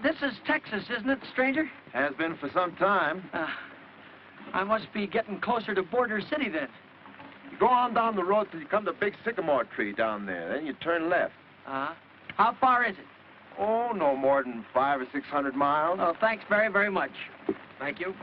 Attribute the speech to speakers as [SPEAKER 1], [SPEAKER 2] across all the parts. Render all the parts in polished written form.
[SPEAKER 1] This is Texas, isn't it, stranger?
[SPEAKER 2] Has been for some time.
[SPEAKER 1] I must be getting closer to Border City, then.
[SPEAKER 2] You go on down the road till you come to a big sycamore tree down there. Then you turn left.
[SPEAKER 1] How far is it?
[SPEAKER 2] Oh, no more than 500 or 600 miles.
[SPEAKER 1] Oh, thanks very, very much. Thank you.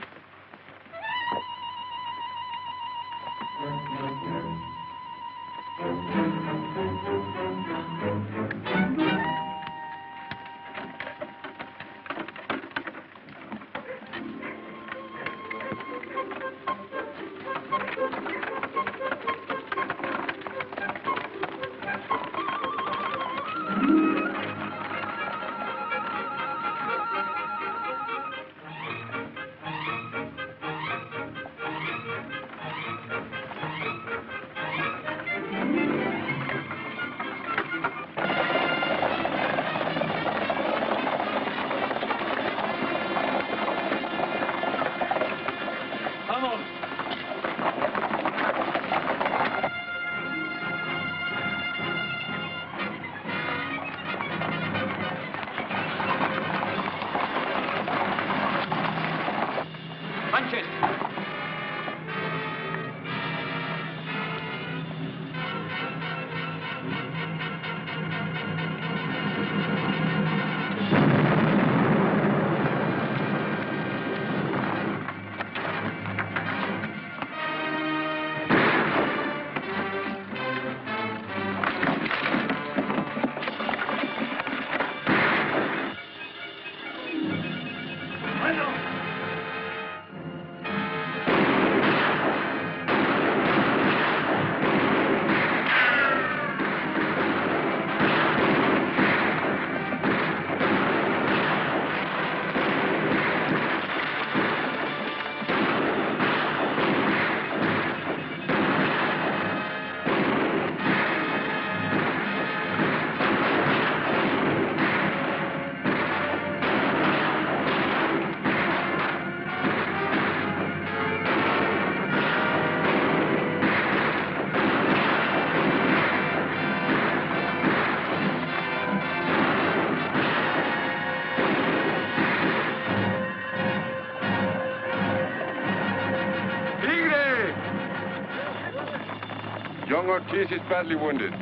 [SPEAKER 3] Young Ortiz is badly wounded.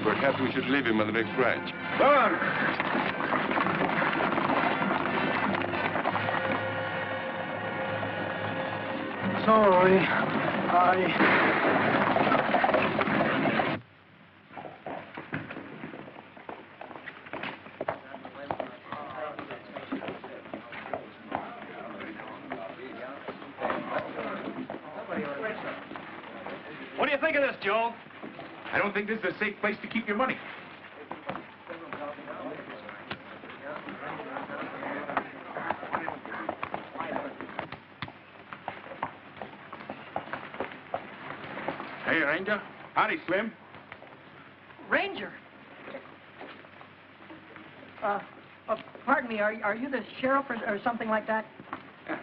[SPEAKER 3] Perhaps we should leave him at the next ranch.
[SPEAKER 2] Run!
[SPEAKER 1] Sorry.
[SPEAKER 4] What do you think of this, Joe? I don't think this is a safe place to keep your money. Hey, Ranger. Howdy, Slim.
[SPEAKER 1] Ranger? Pardon me, are you the sheriff or something like that?
[SPEAKER 4] Yeah,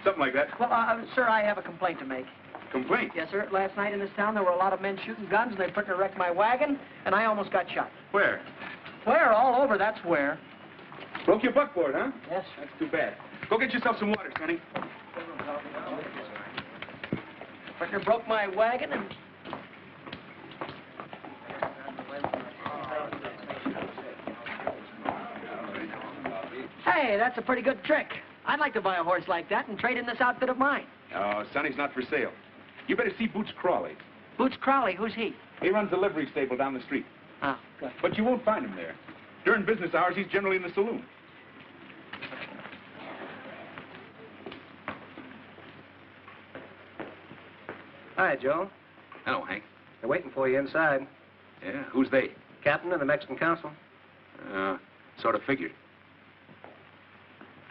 [SPEAKER 4] something like that.
[SPEAKER 1] Well, sir, I have a complaint to make.
[SPEAKER 4] Complaint?
[SPEAKER 1] Yes, sir. Last night in this town, there were a lot of men shooting guns, and they threatened to wreck my wagon, and I almost got shot.
[SPEAKER 4] Where?
[SPEAKER 1] Where? All over, that's where.
[SPEAKER 4] Broke your buckboard, huh?
[SPEAKER 1] Yes.
[SPEAKER 4] That's too bad. Go get yourself some water, Sonny.
[SPEAKER 1] Threatened broke my wagon, and... Hey, that's a pretty good trick. I'd like to buy a horse like that and trade in this outfit of mine.
[SPEAKER 4] Oh, Sonny's not for sale. You better see Boots Crawley.
[SPEAKER 1] Boots Crowley, who's he?
[SPEAKER 4] He runs the livery stable down the street.
[SPEAKER 1] Oh, good.
[SPEAKER 4] But you won't find him there. During business hours, he's generally in the saloon.
[SPEAKER 5] Hi, Joe.
[SPEAKER 4] Hello, Hank.
[SPEAKER 5] They're waiting for you inside.
[SPEAKER 4] Yeah, who's they?
[SPEAKER 5] Captain of the Mexican Consul.
[SPEAKER 4] Sort of figured.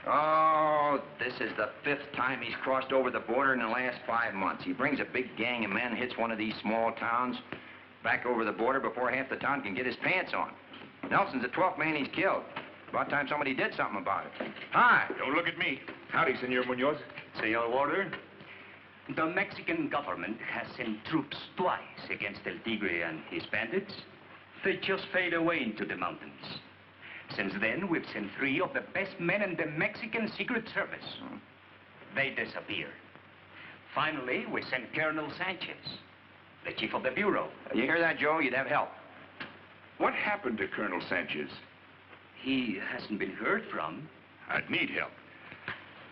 [SPEAKER 6] Oh, this is the 5th time he's crossed over the border in the last 5 months. He brings a big gang of men, hits one of these small towns, back over the border before half the town can get his pants on. Nelson's the 12th man he's killed. About time somebody did something about it.
[SPEAKER 4] Hi, don't look at me. Howdy, Senor Munoz.
[SPEAKER 7] Senor Warder, the Mexican government has sent troops twice against El Tigre and his bandits. They just fade away into the mountains. Since then, we've sent 3 of the best men in the Mexican Secret Service. They disappeared. Finally, we sent Colonel Sanchez, the chief of the bureau.
[SPEAKER 6] You hear that, Joe? You'd have help.
[SPEAKER 4] What happened to Colonel Sanchez?
[SPEAKER 7] He hasn't been heard from.
[SPEAKER 4] I'd need help.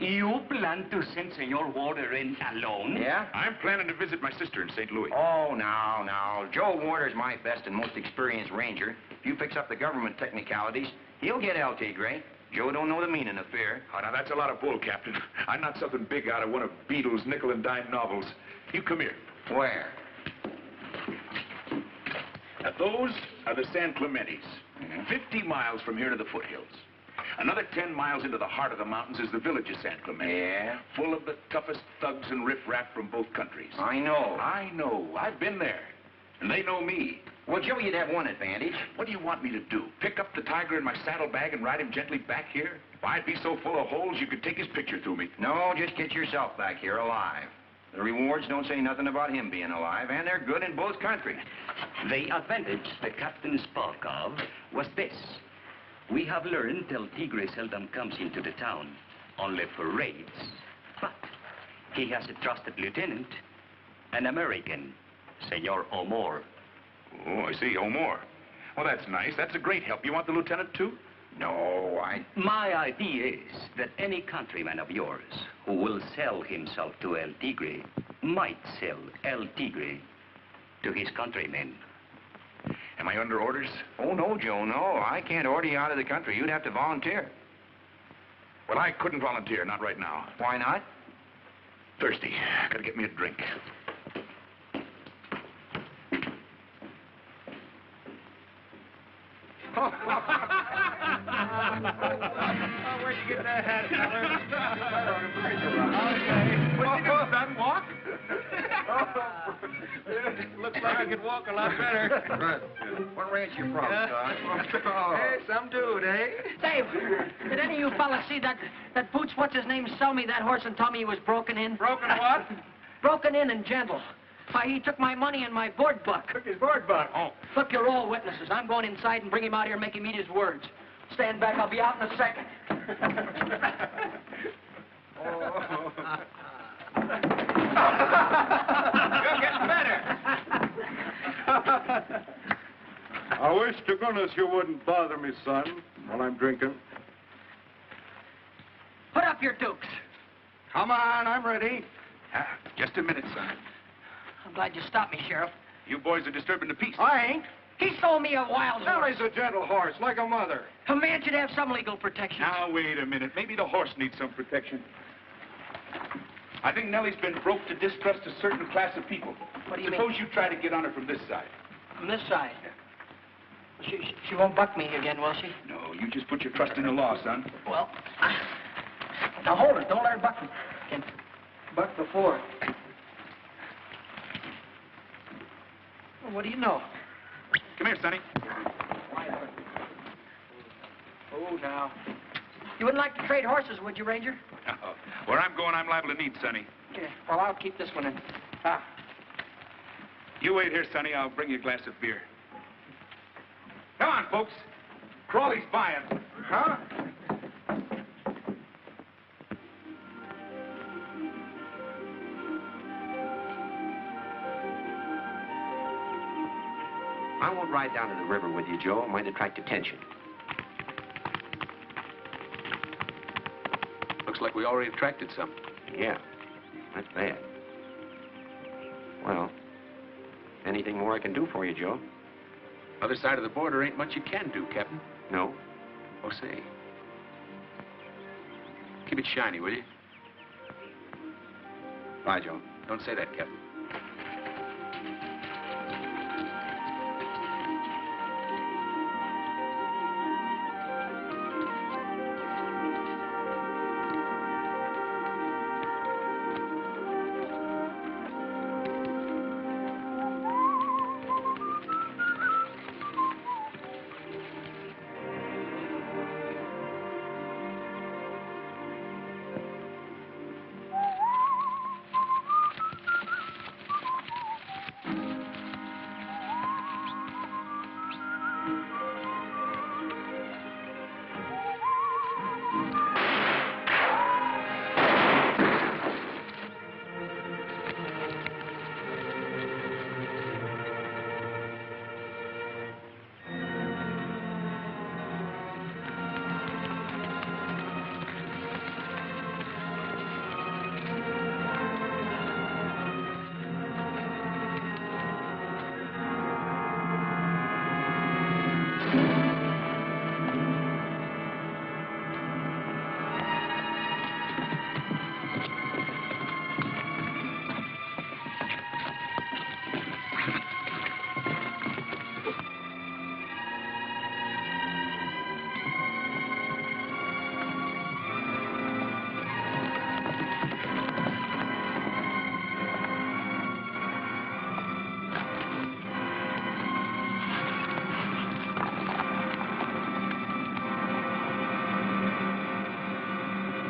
[SPEAKER 7] You plan to send Senor Warder in alone?
[SPEAKER 6] Yeah?
[SPEAKER 4] I'm planning to visit my sister in St. Louis.
[SPEAKER 6] Oh, now. Joe Warder's my best and most experienced ranger. If you fix up the government technicalities, he'll get El Tigre. Joe don't know the meaning of fear.
[SPEAKER 4] Oh, now, that's a lot of bull, Captain. I'm not something big out of one of Beadle's nickel-and-dime novels. You come here.
[SPEAKER 6] Where?
[SPEAKER 4] Now, those are the San Clementes. 50 miles from here to the foothills. Another 10 miles into the heart of the mountains is the village of San Clemente.
[SPEAKER 6] Yeah?
[SPEAKER 4] Full of the toughest thugs and riffraff from both countries.
[SPEAKER 6] I know.
[SPEAKER 4] I know. I've been there. And they know me.
[SPEAKER 6] Well, Joe, you'd have one advantage.
[SPEAKER 4] What do you want me to do? Pick up the tiger in my saddlebag and ride him gently back here? If I'd be so full of holes, you could take his picture through me.
[SPEAKER 6] No, just get yourself back here alive. The rewards don't say nothing about him being alive, and they're good in both countries.
[SPEAKER 7] The advantage the captain spoke of was this. We have learned El Tigre seldom comes into the town, only for raids. But he has a trusted lieutenant, an American, Senor O'More.
[SPEAKER 4] Oh, I see. O'More. Well, that's nice. That's a great help. You want the lieutenant, too?
[SPEAKER 6] No,
[SPEAKER 7] My idea is that any countryman of yours who will sell himself to El Tigre might sell El Tigre to his countrymen.
[SPEAKER 4] Am I under orders?
[SPEAKER 6] Oh, no, Joe, no. I can't order you out of the country. You'd have to volunteer.
[SPEAKER 4] Well, I couldn't volunteer. Not right now.
[SPEAKER 6] Why not?
[SPEAKER 4] Thirsty. Gotta get me a drink.
[SPEAKER 2] Where'd you get that hat, fella?
[SPEAKER 4] What you do, son? Walk?
[SPEAKER 2] Looks like I could walk a lot better.
[SPEAKER 6] What ranch you from, son?
[SPEAKER 2] Hey, some dude, eh?
[SPEAKER 1] Dave, did any of you fellas see that Boots, what's his name, sell me that horse and tell me he was broken in?
[SPEAKER 2] Broken what?
[SPEAKER 1] Broken in and gentle. Why, he took my money and my board buck.
[SPEAKER 2] Took his board buck.
[SPEAKER 4] Oh.
[SPEAKER 1] Look, you're all witnesses. I'm going inside and bring him out here and make him eat his words. Stand back. I'll be out in a second.
[SPEAKER 2] You're getting better.
[SPEAKER 3] I wish to goodness you wouldn't bother me, son, while I'm drinking.
[SPEAKER 1] Put up your dukes.
[SPEAKER 2] Come on, I'm ready.
[SPEAKER 4] Just a minute, son.
[SPEAKER 1] I'm glad you stopped me, Sheriff.
[SPEAKER 4] You boys are disturbing the peace.
[SPEAKER 2] I ain't.
[SPEAKER 1] He sold me a wild horse.
[SPEAKER 2] Nellie's a gentle horse, like a mother.
[SPEAKER 1] A man should have some legal protection.
[SPEAKER 4] Now, wait a minute. Maybe the horse needs some protection. I think Nellie's been broke to distrust a certain class of people.
[SPEAKER 1] What do you
[SPEAKER 4] Suppose
[SPEAKER 1] mean?
[SPEAKER 4] you try to get on her from this side.
[SPEAKER 1] From this side. She won't buck me again, will she?
[SPEAKER 4] No, you just put your trust in the law, son.
[SPEAKER 1] Well, now hold her. Don't let her buck me. Can buck before. Well, what do you know?
[SPEAKER 4] Come here, Sonny.
[SPEAKER 2] Oh, now.
[SPEAKER 1] You wouldn't like to trade horses, would you, Ranger?
[SPEAKER 4] No. Where I'm going, I'm liable to need Sonny.
[SPEAKER 1] Yeah. Well, I'll keep this one in. Ah.
[SPEAKER 4] You wait here, Sonny. I'll bring you a glass of beer. Come on, folks. Crawley's buying.
[SPEAKER 2] Huh?
[SPEAKER 6] I won't ride down to the river with you, Joe. It might attract attention.
[SPEAKER 4] Looks like we already attracted some.
[SPEAKER 6] Yeah, that's bad. Well, anything more I can do for you, Joe?
[SPEAKER 4] Other side of the border ain't much you can do, Captain.
[SPEAKER 6] No?
[SPEAKER 4] Oh, say. Keep it shiny, will you?
[SPEAKER 6] Bye, Joe.
[SPEAKER 4] Don't say that, Captain.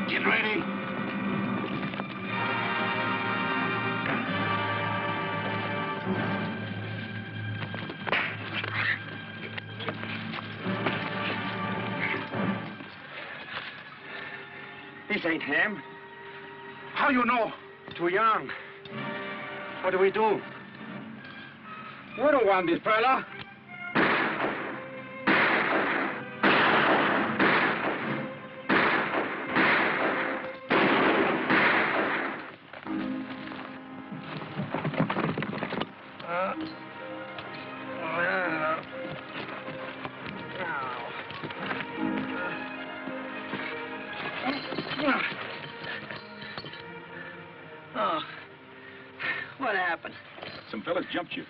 [SPEAKER 4] Get ready.
[SPEAKER 5] This ain't him.
[SPEAKER 4] How you know?
[SPEAKER 5] Too young. What do we do? We don't want this fella.
[SPEAKER 1] Oh, what happened?
[SPEAKER 4] Some fellas jumped you.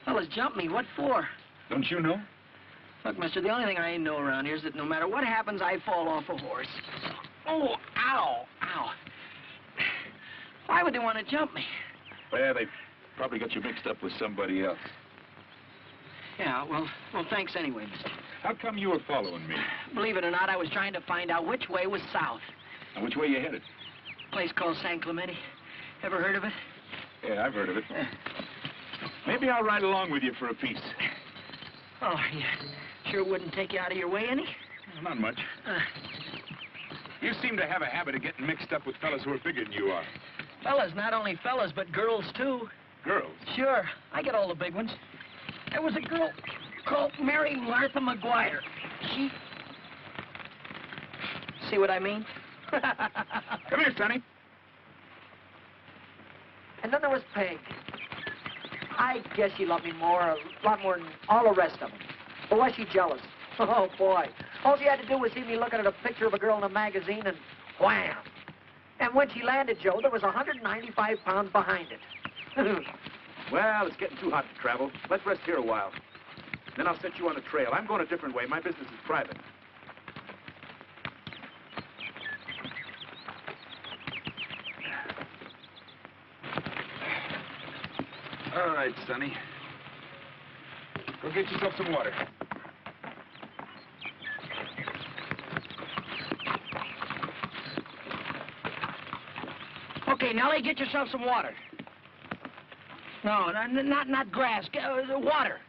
[SPEAKER 1] Fellas jumped me. What for?
[SPEAKER 4] Don't you know?
[SPEAKER 1] Look, mister, the only thing I know around here is that no matter what happens, I fall off a horse. Oh, ow, ow. Why would they want to jump me?
[SPEAKER 4] Well, they probably got you mixed up with somebody else.
[SPEAKER 1] Yeah, well, thanks anyway, mister.
[SPEAKER 4] How come you were following me?
[SPEAKER 1] Believe it or not, I was trying to find out which way was south.
[SPEAKER 4] And which way you headed?
[SPEAKER 1] A place called San Clemente. Ever heard of it?
[SPEAKER 4] Yeah, I've heard of it. Maybe I'll ride along with you for a piece.
[SPEAKER 1] Oh, you sure wouldn't take you out of your way any?
[SPEAKER 4] Not much. You seem to have a habit of getting mixed up with fellas who are bigger than you are.
[SPEAKER 1] Fellas, not only fellas, but girls, too.
[SPEAKER 4] Girls?
[SPEAKER 1] Sure, I get all the big ones. There was a girl called Mary Martha McGuire. She... See what I mean?
[SPEAKER 4] Come here, Sonny.
[SPEAKER 1] And then there was Peg. I guess she loved me a lot more than all the rest of them. But was she jealous? Oh, boy. All she had to do was see me looking at a picture of a girl in a magazine and wham! And when she landed, Joe, there was 195 pounds behind it.
[SPEAKER 2] Well, it's getting too hot to travel. Let's rest here a while. Then I'll set you on a trail. I'm going a different way. My business is private.
[SPEAKER 4] All right, Sonny. Go get yourself some water.
[SPEAKER 1] Okay, Nellie, get yourself some water. No, not grass. Water.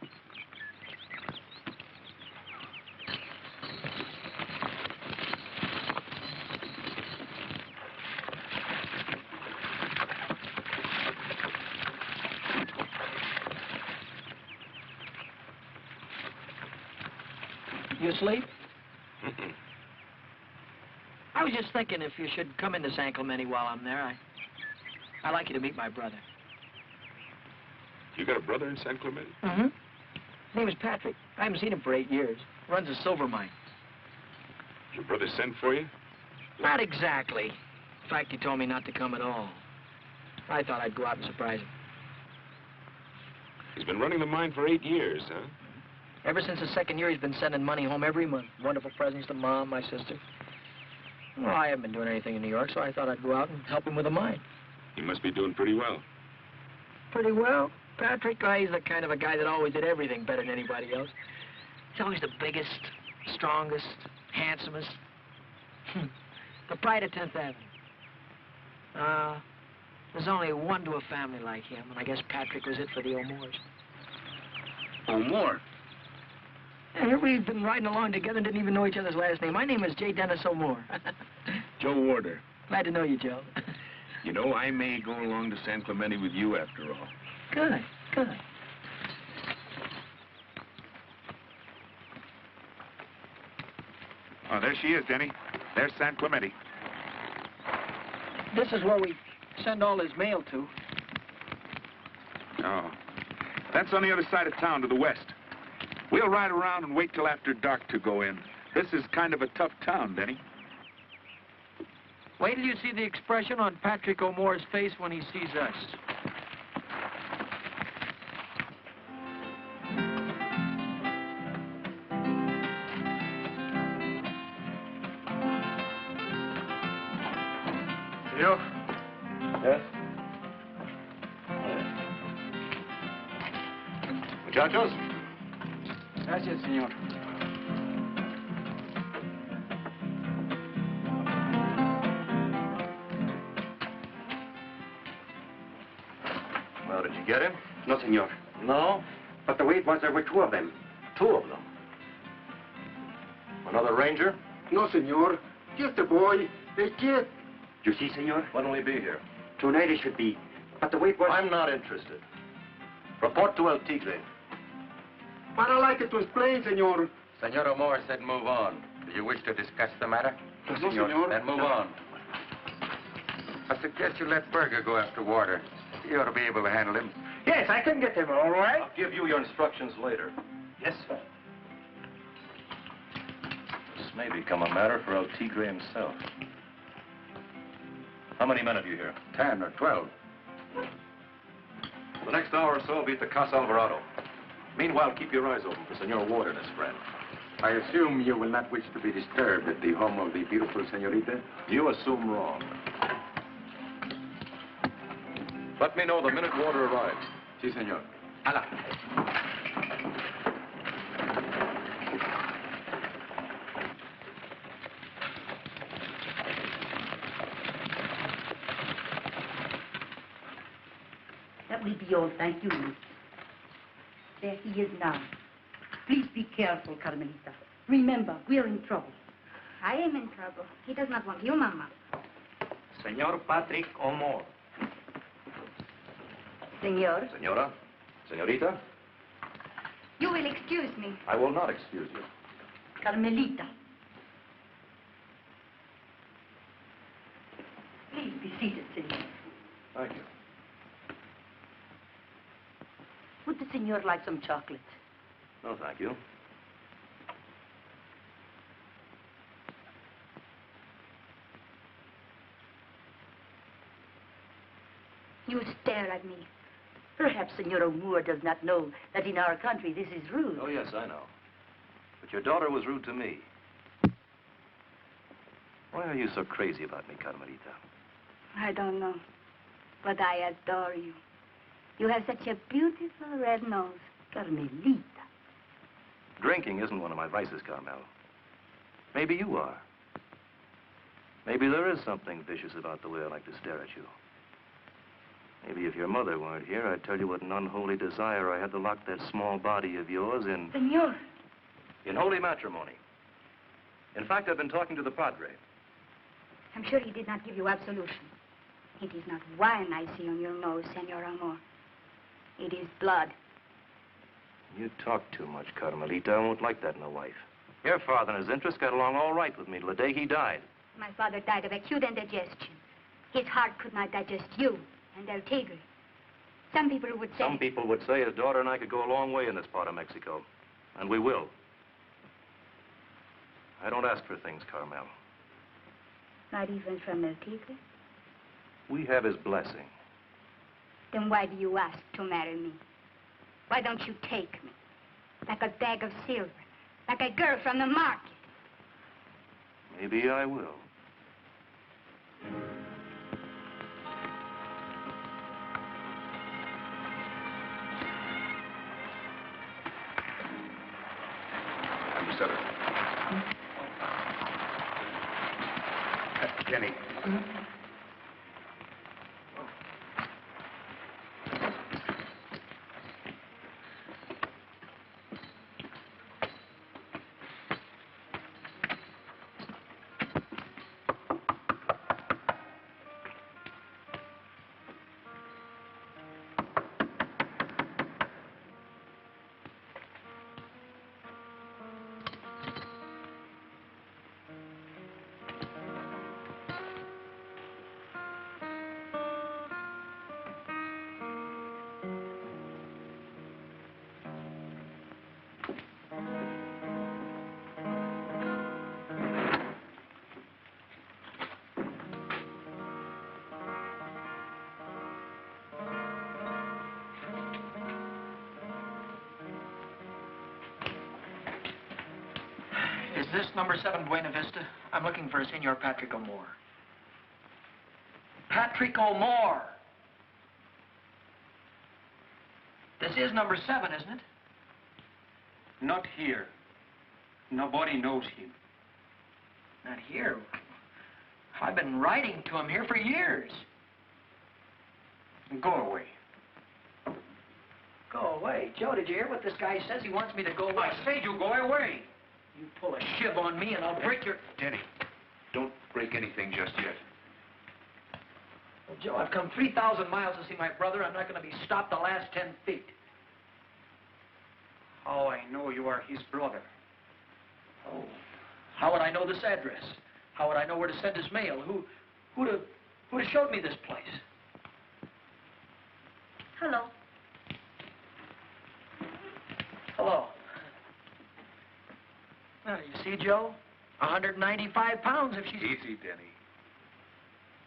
[SPEAKER 1] You asleep? I was just thinking if you should come into San Clemente while I'm there, I'd like you to meet my brother.
[SPEAKER 4] You got a brother in San Clemente?
[SPEAKER 1] Mm-hmm. His name is Patrick. I haven't seen him for 8 years. Runs a silver mine.
[SPEAKER 4] Your brother sent for you?
[SPEAKER 1] Not exactly. In fact, he told me not to come at all. I thought I'd go out and surprise him.
[SPEAKER 4] He's been running the mine for 8 years, huh?
[SPEAKER 1] Ever since the second year, he's been sending money home every month. Wonderful presents to Mom, my sister. Well, I haven't been doing anything in New York, so I thought I'd go out and help him with the mine.
[SPEAKER 4] He must be doing pretty well.
[SPEAKER 1] Pretty well. Patrick, he's the kind of a guy that always did everything better than anybody else. He's always the biggest, strongest, handsomest. The pride of 10th Avenue. There's only one to a family like him, and I guess Patrick was it for the O'Moores.
[SPEAKER 4] O'More?
[SPEAKER 1] Yeah, here we've been riding along together and didn't even know each other's last name. My name is J. Dennis O'More.
[SPEAKER 4] Joe Warder.
[SPEAKER 1] Glad to know you, Joe.
[SPEAKER 4] You know, I may go along to San Clemente with you after all.
[SPEAKER 1] Good, good.
[SPEAKER 4] Oh, there she is, Denny. There's San Clemente.
[SPEAKER 1] This is where we send all his mail to.
[SPEAKER 4] Oh. That's on the other side of town to the west. We'll ride around and wait till after dark to go in. This is kind of a tough town, Denny.
[SPEAKER 1] Wait till you see the expression on Patrick O'Moore's face when he sees us.
[SPEAKER 2] You? Yes? Muchachos?
[SPEAKER 5] Gracias, señor. Well, did you get him?
[SPEAKER 7] No, senor.
[SPEAKER 5] No?
[SPEAKER 7] But the way it was, there were two of them.
[SPEAKER 5] Two of them. Another ranger?
[SPEAKER 8] No, senor. Just a boy. A kid.
[SPEAKER 7] You see, senor?
[SPEAKER 5] When will he be here?
[SPEAKER 7] Tonight it should be. But the way it was...
[SPEAKER 5] I'm not interested. Report to El Tigre.
[SPEAKER 8] But I like it to explain, senor.
[SPEAKER 5] Senor O'More said move on. Do you wish to discuss the matter?
[SPEAKER 8] No, senor.
[SPEAKER 5] Then move on. I suggest you let Berger go after Warder. You ought to be able to handle him.
[SPEAKER 1] Yes, I can get them all right.
[SPEAKER 5] I'll give you your instructions later.
[SPEAKER 1] Yes, sir.
[SPEAKER 5] This may become a matter for El Tigre himself. How many men have you here?
[SPEAKER 2] 10 or 12.
[SPEAKER 5] The next hour or so will be at the Casa Alvarado. Meanwhile, keep your eyes open for Senor Warder and his friend.
[SPEAKER 2] I assume you will not wish to be disturbed at the home of the beautiful senorita?
[SPEAKER 5] You assume wrong. Let me know the minute Warder arrives.
[SPEAKER 2] Si, senor.
[SPEAKER 1] Hala.
[SPEAKER 9] That will be all, thank you, miss. There he is now. Please be careful, Carmelita. Remember, we're in trouble.
[SPEAKER 10] I am in trouble. He does not want you, Mama.
[SPEAKER 7] Senor Patrick O'More.
[SPEAKER 9] Senor.
[SPEAKER 5] Senora? Senorita?
[SPEAKER 10] You will excuse me.
[SPEAKER 5] I will not excuse you.
[SPEAKER 9] Carmelita. Please be seated, senor.
[SPEAKER 5] Thank you.
[SPEAKER 9] Would the senor like some chocolate?
[SPEAKER 5] No, thank you.
[SPEAKER 9] You stare at me. Perhaps Senor O'More does not know that in our country this is rude.
[SPEAKER 5] Oh, yes, I know. But your daughter was rude to me. Why are you so crazy about me, Carmelita?
[SPEAKER 10] I don't know. But I adore you. You have such a beautiful red nose.
[SPEAKER 9] Carmelita.
[SPEAKER 5] Drinking isn't one of my vices, Carmel. Maybe you are. Maybe there is something vicious about the way I like to stare at you. Maybe if your mother weren't here, I'd tell you what an unholy desire I had to lock that small body of yours in...
[SPEAKER 9] Senor.
[SPEAKER 5] In holy matrimony. In fact, I've been talking to the Padre.
[SPEAKER 10] I'm sure he did not give you absolution. It is not wine I see on your nose, Senor Amor. It is blood.
[SPEAKER 5] You talk too much, Carmelita. I won't like that in a wife. Your father and his interests got along all right with me till the day he died.
[SPEAKER 10] My father died of acute indigestion. His heart could not digest you and El Tigre. Some people would say...
[SPEAKER 5] Some people would say his daughter and I could go a long way in this part of Mexico. And we will. I don't ask for things, Carmel.
[SPEAKER 10] Not even from El Tigre?
[SPEAKER 5] We have his blessing.
[SPEAKER 10] Then why do you ask to marry me? Why don't you take me? Like a bag of silver. Like a girl from the market.
[SPEAKER 5] Maybe I will.
[SPEAKER 4] You said it. Jenny.
[SPEAKER 1] Is this number 7 Buena Vista? I'm looking for a Senor Patrick O'More. Patrick O'More! This is number 7, isn't it?
[SPEAKER 7] Not here. Nobody knows him.
[SPEAKER 1] Not here. I've been writing to him here for years.
[SPEAKER 7] Go away.
[SPEAKER 1] Go away. Joe, did you hear what this guy says? He wants me to go away.
[SPEAKER 2] I say you go away.
[SPEAKER 1] You pull a shiv on me and I'll break your...
[SPEAKER 4] Denny, don't break anything just yet.
[SPEAKER 1] Well, Joe, I've come 3,000 miles to see my brother. I'm not going to be stopped the last 10 feet.
[SPEAKER 2] How I know you are his brother?
[SPEAKER 1] Oh, how would I know this address? How would I know where to send his mail? Who'd have showed me this place?
[SPEAKER 9] Hello.
[SPEAKER 1] Hello. Well, you see, Joe? 195 pounds if she's...
[SPEAKER 4] Easy, Denny.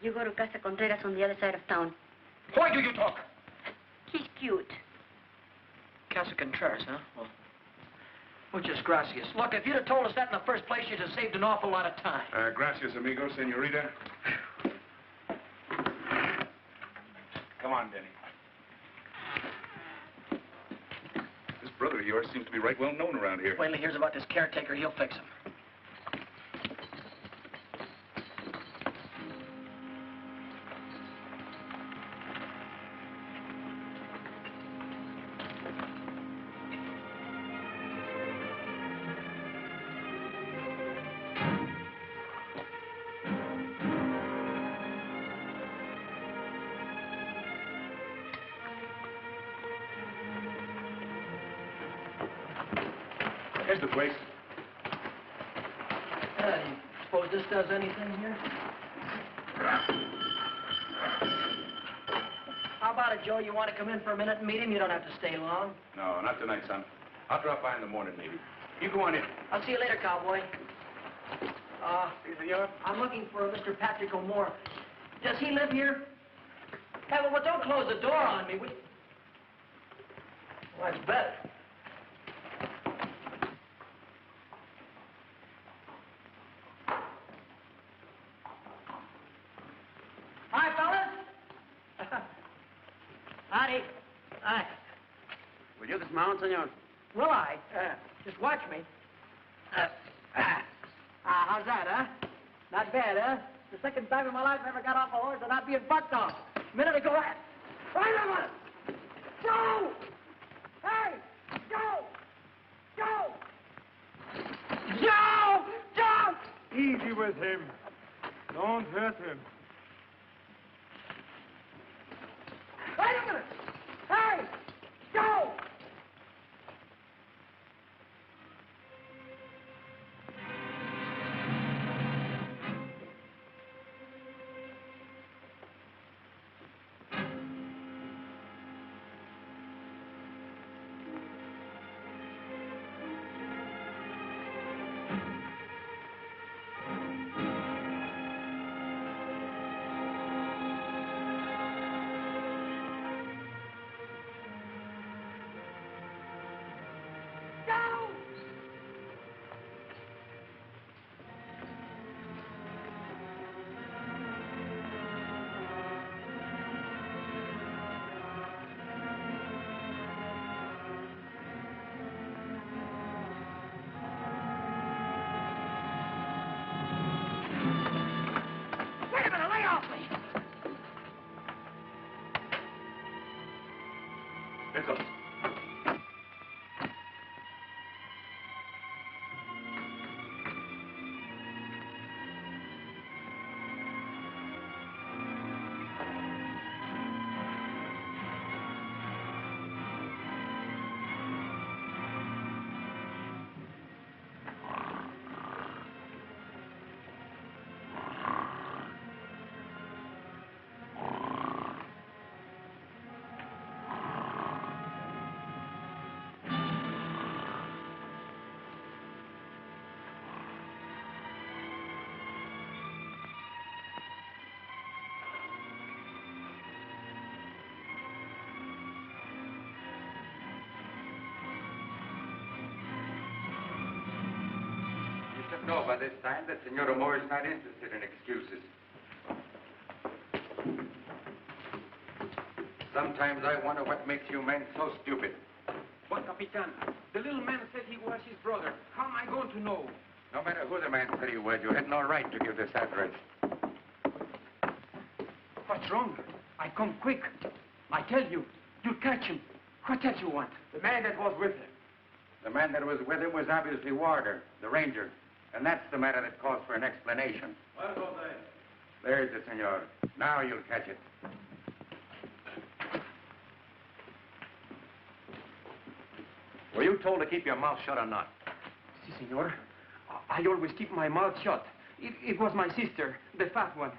[SPEAKER 9] You go to Casa Contreras on the other side of town.
[SPEAKER 1] Why do you talk?
[SPEAKER 9] He's cute.
[SPEAKER 1] Casa Contreras, huh? Well, muchas gracias. Look, if you'd have told us that in the first place, you'd have saved an awful lot of time.
[SPEAKER 4] Gracias, amigo, senorita. Come on, Denny. This brother of yours seems to be right well known around here.
[SPEAKER 1] Wait till he hears about this caretaker, he'll fix him.
[SPEAKER 4] Here's the place.
[SPEAKER 1] Do you suppose this does anything here? How about it, Joe? You want to come in for a minute and meet him? You don't have to stay long.
[SPEAKER 4] No, not tonight, son. I'll drop by in the morning, maybe. You go on in.
[SPEAKER 1] I'll see you later, cowboy. I'm looking for Mr. Patrick O'More. Does he live here? Hey, well, don't close the door on me. Well, that's better. Hi, fellas. Howdy. Hi.
[SPEAKER 8] Will you dismount, senor?
[SPEAKER 1] Will I? Just watch me. How's that, huh? Not bad, huh? The second time in my life I ever got off a horse without being bucked off. A minute ago, Wait a minute! Joe! Hey! Joe! Joe! Joe! Joe!
[SPEAKER 3] Easy with him. Don't hurt him.
[SPEAKER 1] Wait a minute! Hey! Joe!
[SPEAKER 11] know by this time that Senor O'More is not interested in excuses. Sometimes I wonder what makes you men so stupid.
[SPEAKER 8] But, Capitan, the little man said he was his brother. How am I going to know?
[SPEAKER 11] No matter who the man said he was, you had no right to give this address.
[SPEAKER 8] What's wrong? I come quick. I tell you, you'll catch him. What else you want? The man that was with him.
[SPEAKER 11] The man that was with him was obviously Warder, the ranger. And that's the matter that calls for an explanation. There's it, senor. Now you'll catch it.
[SPEAKER 5] Were you told to keep your mouth shut or not?
[SPEAKER 8] Si, senor. I always keep my mouth shut. It was my sister, the fat one.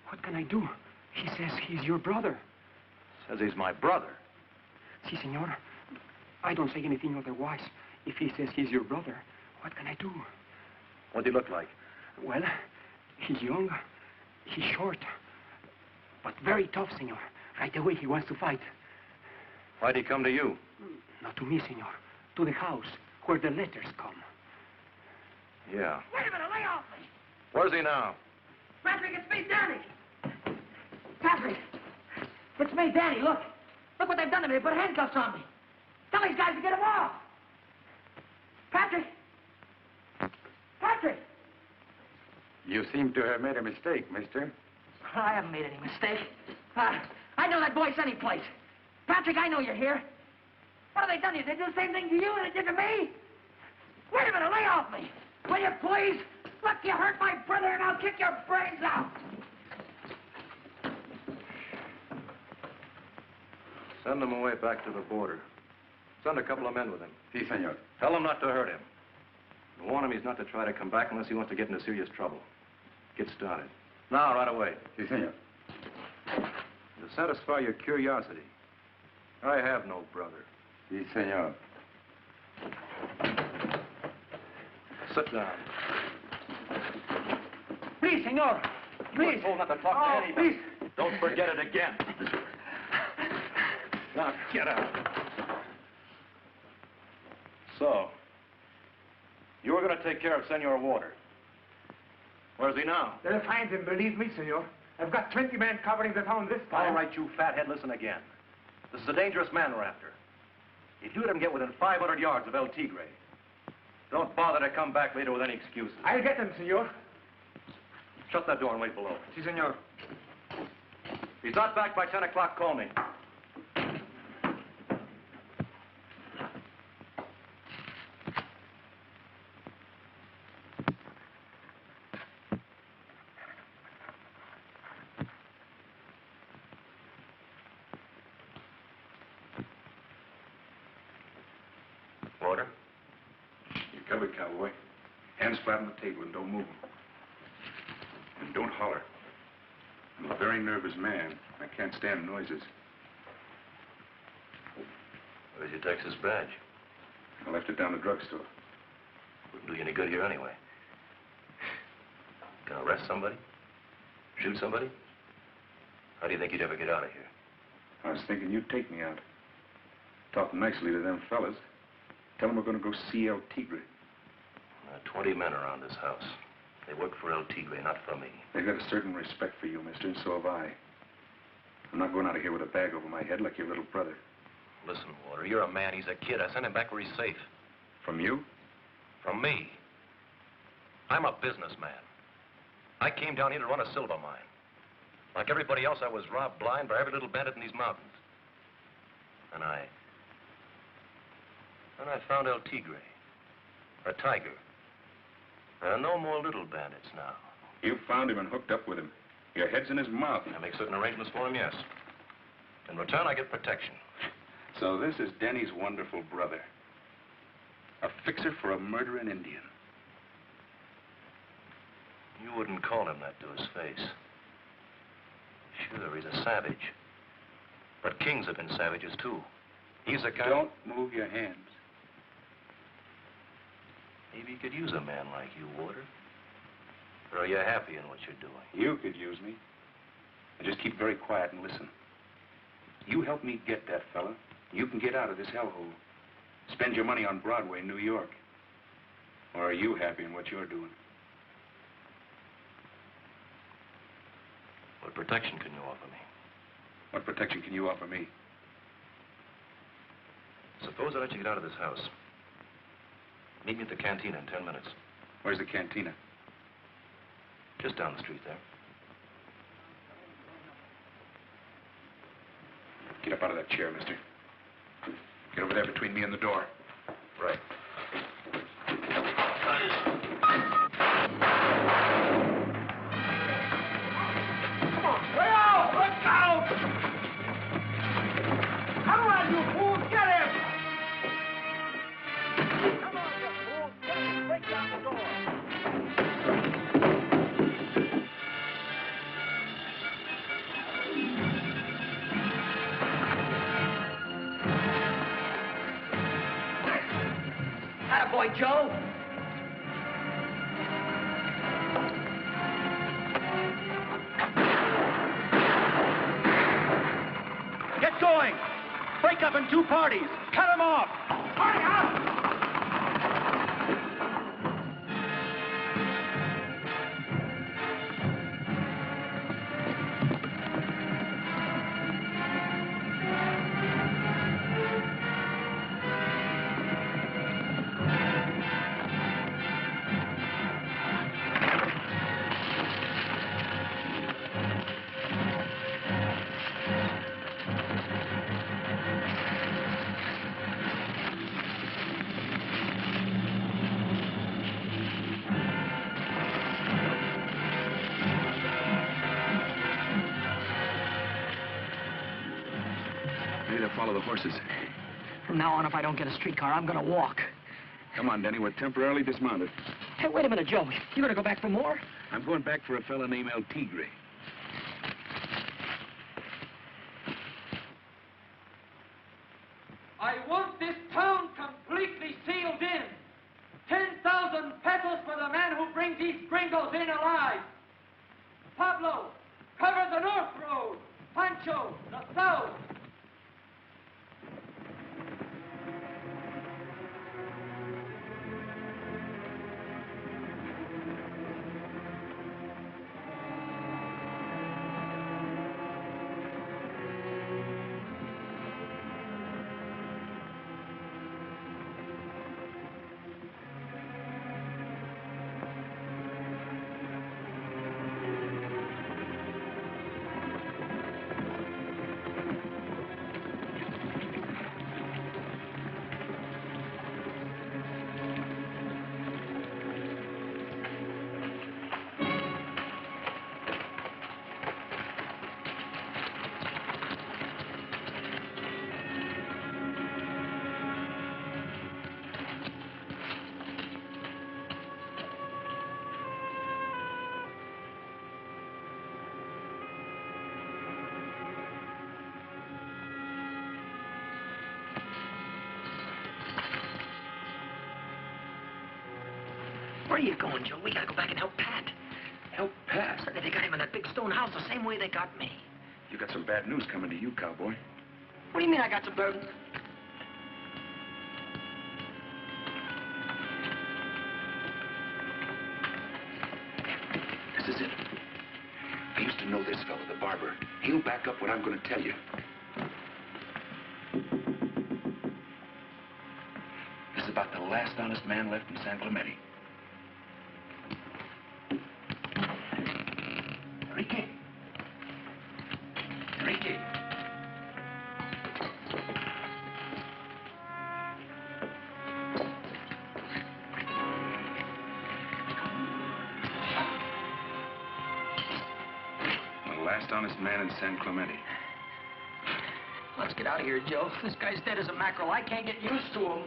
[SPEAKER 8] What can I do? He says he's your brother.
[SPEAKER 5] Says he's my brother.
[SPEAKER 8] Si, senor. I don't say anything otherwise. If he says he's your brother, what can I do?
[SPEAKER 5] What do he look like?
[SPEAKER 8] Well, he's young, he's short, but very tough, senor. Right away, he wants to fight.
[SPEAKER 5] Why'd he come to you?
[SPEAKER 8] Not to me, senor. To the house, where the letters come.
[SPEAKER 5] Yeah.
[SPEAKER 9] Wait a minute, lay off me.
[SPEAKER 5] Where's he now?
[SPEAKER 9] Patrick, it's me, Danny. Patrick, it's me, Danny. Look. Look what they've done to me. They put handcuffs on me. Tell these guys to get him off. Patrick. Patrick.
[SPEAKER 11] You seem to have made a mistake, mister.
[SPEAKER 9] I haven't made any mistake. I know that voice any place. Patrick, I know you're here. What have they done to you? They did the same thing to you as they did to me? Wait a minute, lay off me. Will you please? Look, you hurt my brother and I'll kick your brains out.
[SPEAKER 5] Send him away back to the border. Send a couple of men with him.
[SPEAKER 11] Si, senor.
[SPEAKER 5] Tell him not to hurt him. And warn him he's not to try to come back unless he wants to get into serious trouble. Get started. Now, right away.
[SPEAKER 11] Si, senor.
[SPEAKER 5] To satisfy your curiosity, I have no brother.
[SPEAKER 11] Si, senor.
[SPEAKER 5] Sit down.
[SPEAKER 8] Please, senor. Please.
[SPEAKER 5] Told not to talk to anybody.
[SPEAKER 8] Please.
[SPEAKER 5] Don't forget it again. Now, get out. So, you were going to take care of Senor Warder. Where's he now?
[SPEAKER 8] They'll find him, believe me, senor. I've got 20 men covering the town this time.
[SPEAKER 5] All right, you fathead, listen again. This is a dangerous man we're after. If you let him get within 500 yards of El Tigre, don't bother to come back later with any excuses.
[SPEAKER 8] I'll get them, senor.
[SPEAKER 5] Shut that door and wait below.
[SPEAKER 8] Si, senor.
[SPEAKER 5] If he's not back by 10 o'clock, call me.
[SPEAKER 2] Warder, you're covered, cowboy. Hands flat on the table and don't move them. And don't holler. I'm a very nervous man. I can't stand noises.
[SPEAKER 5] Where's your Texas badge?
[SPEAKER 2] I left it down the drugstore.
[SPEAKER 5] Wouldn't do you any good here anyway. Gonna arrest somebody? Shoot somebody? How do you think you'd ever get out of here?
[SPEAKER 2] I was thinking you'd take me out. Talk nicely to them fellas. Tell them we're going to go see El Tigre.
[SPEAKER 5] 20 men around this house. They work for El Tigre, not for me.
[SPEAKER 2] They've got a certain respect for you, mister, and so have I. I'm not going out of here with a bag over my head like your little brother.
[SPEAKER 5] Listen, Warder, you're a man. He's a kid. I sent him back where he's safe.
[SPEAKER 2] From you?
[SPEAKER 5] From me. I'm a businessman. I came down here to run a silver mine. Like everybody else, I was robbed blind by every little bandit in these mountains. And I found El Tigre, a tiger. There are no more little bandits now.
[SPEAKER 2] You found him and hooked up with him. Your head's in his mouth.
[SPEAKER 5] I make certain arrangements for him, yes. In return, I get protection.
[SPEAKER 2] So this is Denny's wonderful brother. A fixer for a murdering Indian.
[SPEAKER 5] You wouldn't call him that to his face. Sure, he's a savage. But kings have been savages, too. He's a kind...
[SPEAKER 2] Don't move your hands.
[SPEAKER 5] Maybe you could use a man like you, Warder. Or are you happy in what you're doing?
[SPEAKER 2] You could use me. And just keep very quiet and listen. You help me get that fella, you can get out of this hellhole. Spend your money on Broadway in New York. Or are you happy in what you're doing?
[SPEAKER 5] What protection can you offer me?
[SPEAKER 2] What protection can you offer me?
[SPEAKER 5] Suppose I let you get out of this house. Meet me at the cantina in 10 minutes.
[SPEAKER 2] Where's the cantina?
[SPEAKER 5] Just down the street there.
[SPEAKER 2] Get up out of that chair, mister. Get over there between me and the door.
[SPEAKER 5] Right.
[SPEAKER 9] Come on, way out! Look out! Come on, you fool! Get him! Come on, you fool! Get him! Break down the door! Attaboy, Joe!
[SPEAKER 8] Get going! Break up in two parties! Cut them off!
[SPEAKER 9] Hurry up!
[SPEAKER 2] Maybe they'll follow the horses.
[SPEAKER 1] From now on, if I don't get a streetcar, I'm gonna walk.
[SPEAKER 2] Come on, Denny. We're temporarily dismounted.
[SPEAKER 1] Hey, wait a minute, Joe. You gonna go back for more?
[SPEAKER 2] I'm going back for a fella named El Tigre.
[SPEAKER 8] I want this town completely sealed in. 10,000 pesos for the man who brings these gringos in alive. Pablo, cover the north road. Pancho, the south.
[SPEAKER 1] Where are you going, Joe? We gotta go back and help Pat.
[SPEAKER 2] Help Pat?
[SPEAKER 1] They got him in that big stone house the same way they got me.
[SPEAKER 2] You got some bad news coming to you, cowboy.
[SPEAKER 1] What do you mean I got some burden?
[SPEAKER 2] This is it. I used to know this fellow, the barber. He'll back up what I'm going to tell you. This is about the last honest man left in San Clemente. Enrique. Enrique. The last honest man in San Clemente.
[SPEAKER 1] Let's get out of here, Joe. This guy's dead as a mackerel. I can't get used to him.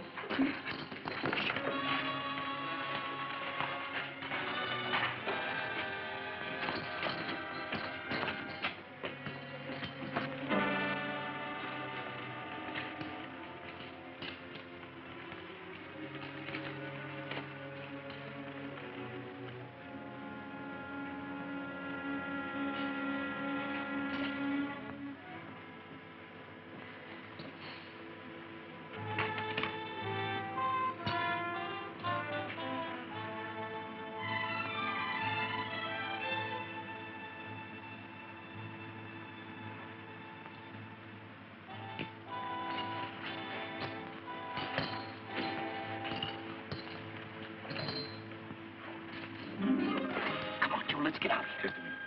[SPEAKER 1] Let's get out of here.
[SPEAKER 2] Just a minute.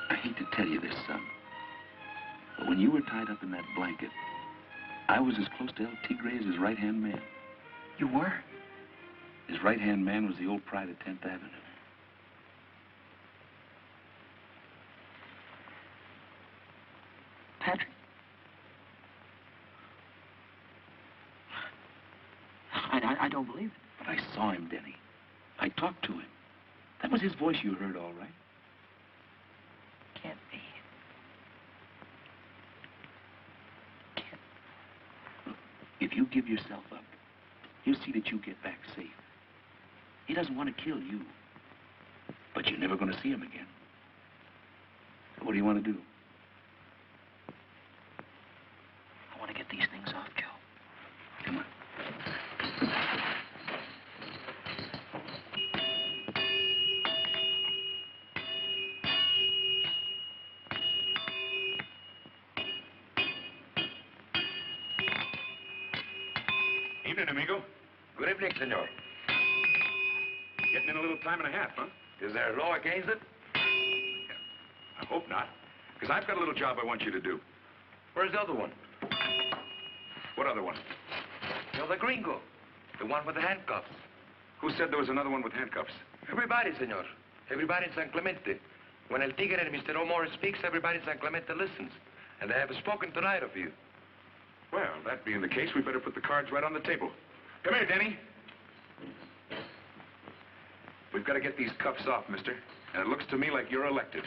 [SPEAKER 2] I hate to tell you this, son, but when you were tied up in that blanket, I was as close to El Tigre as his right-hand man.
[SPEAKER 1] You were?
[SPEAKER 2] His right-hand man was the old pride of 10th Avenue.
[SPEAKER 1] Patrick? I don't believe it.
[SPEAKER 2] But I saw him, Denny. I talked to him. That was his voice you heard, all right.
[SPEAKER 1] Can't be.
[SPEAKER 2] Look, if you give yourself up, he'll see that you get back safe. He doesn't want to kill you. But you're never going to see him again. So what do you want to do?
[SPEAKER 1] I want to get these things off, Joe.
[SPEAKER 2] Come on.
[SPEAKER 4] Evening, amigo.
[SPEAKER 6] Good evening, senor.
[SPEAKER 4] Getting in a little time and a half, huh?
[SPEAKER 6] Is there a law against it?
[SPEAKER 4] I hope not. Because I've got a little job I want you to do.
[SPEAKER 6] Where's the other one?
[SPEAKER 4] What other one?
[SPEAKER 6] The other gringo. The one with the handcuffs.
[SPEAKER 4] Who said there was another one with handcuffs?
[SPEAKER 6] Everybody, senor. Everybody in San Clemente. When El Tigre and Mr. O'More speaks, everybody in San Clemente listens. And they have spoken tonight of you.
[SPEAKER 4] Well, that being the case, we better put the cards right on the table. Come here, Denny. We've got to get these cuffs off, mister. And it looks to me like you're elected.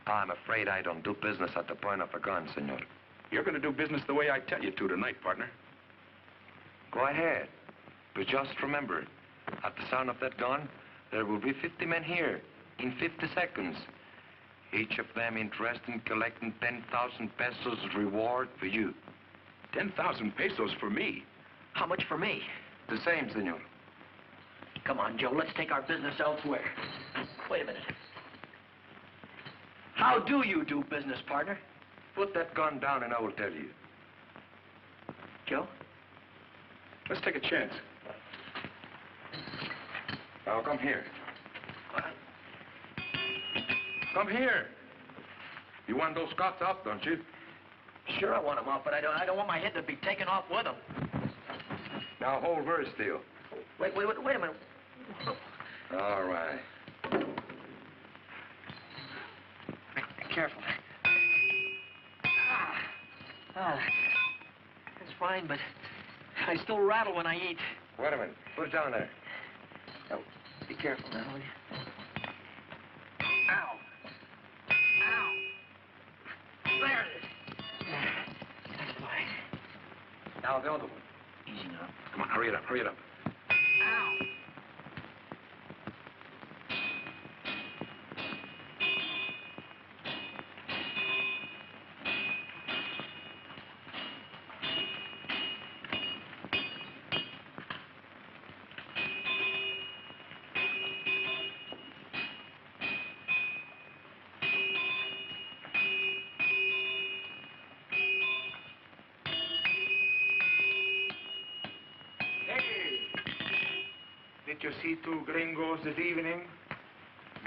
[SPEAKER 6] I'm afraid I don't do business at the point of a gun, senor.
[SPEAKER 4] You're going to do business the way I tell you to tonight, partner.
[SPEAKER 6] Go ahead. But just remember, at the sound of that gun, there will be 50 men here in 50 seconds. Each of them interested in collecting 10,000 pesos reward for you.
[SPEAKER 4] 10,000 pesos for me?
[SPEAKER 1] How much for me?
[SPEAKER 6] The same, senor.
[SPEAKER 1] Come on, Joe, let's take our business elsewhere. Wait a minute. How do you do business, partner?
[SPEAKER 6] Put that gun down and I will tell you.
[SPEAKER 1] Joe?
[SPEAKER 4] Let's take a chance.
[SPEAKER 6] Now, come here.
[SPEAKER 1] What?
[SPEAKER 6] Come here. You want those cuffs off, don't you?
[SPEAKER 1] Sure, I want them off, but I don't want my head to be taken off with them.
[SPEAKER 6] Now, hold very still.
[SPEAKER 1] Wait a minute.
[SPEAKER 6] All right.
[SPEAKER 1] Be careful. That's fine, but I still rattle when I eat.
[SPEAKER 6] Wait a minute. Put it down there.
[SPEAKER 1] Oh, be careful now, will you? Ow. Ow. There it is. That's fine.
[SPEAKER 6] Now, the other one.
[SPEAKER 1] Easy now.
[SPEAKER 4] Come on, hurry it up, hurry it up.
[SPEAKER 1] Ow.
[SPEAKER 11] Did you see two gringos this evening?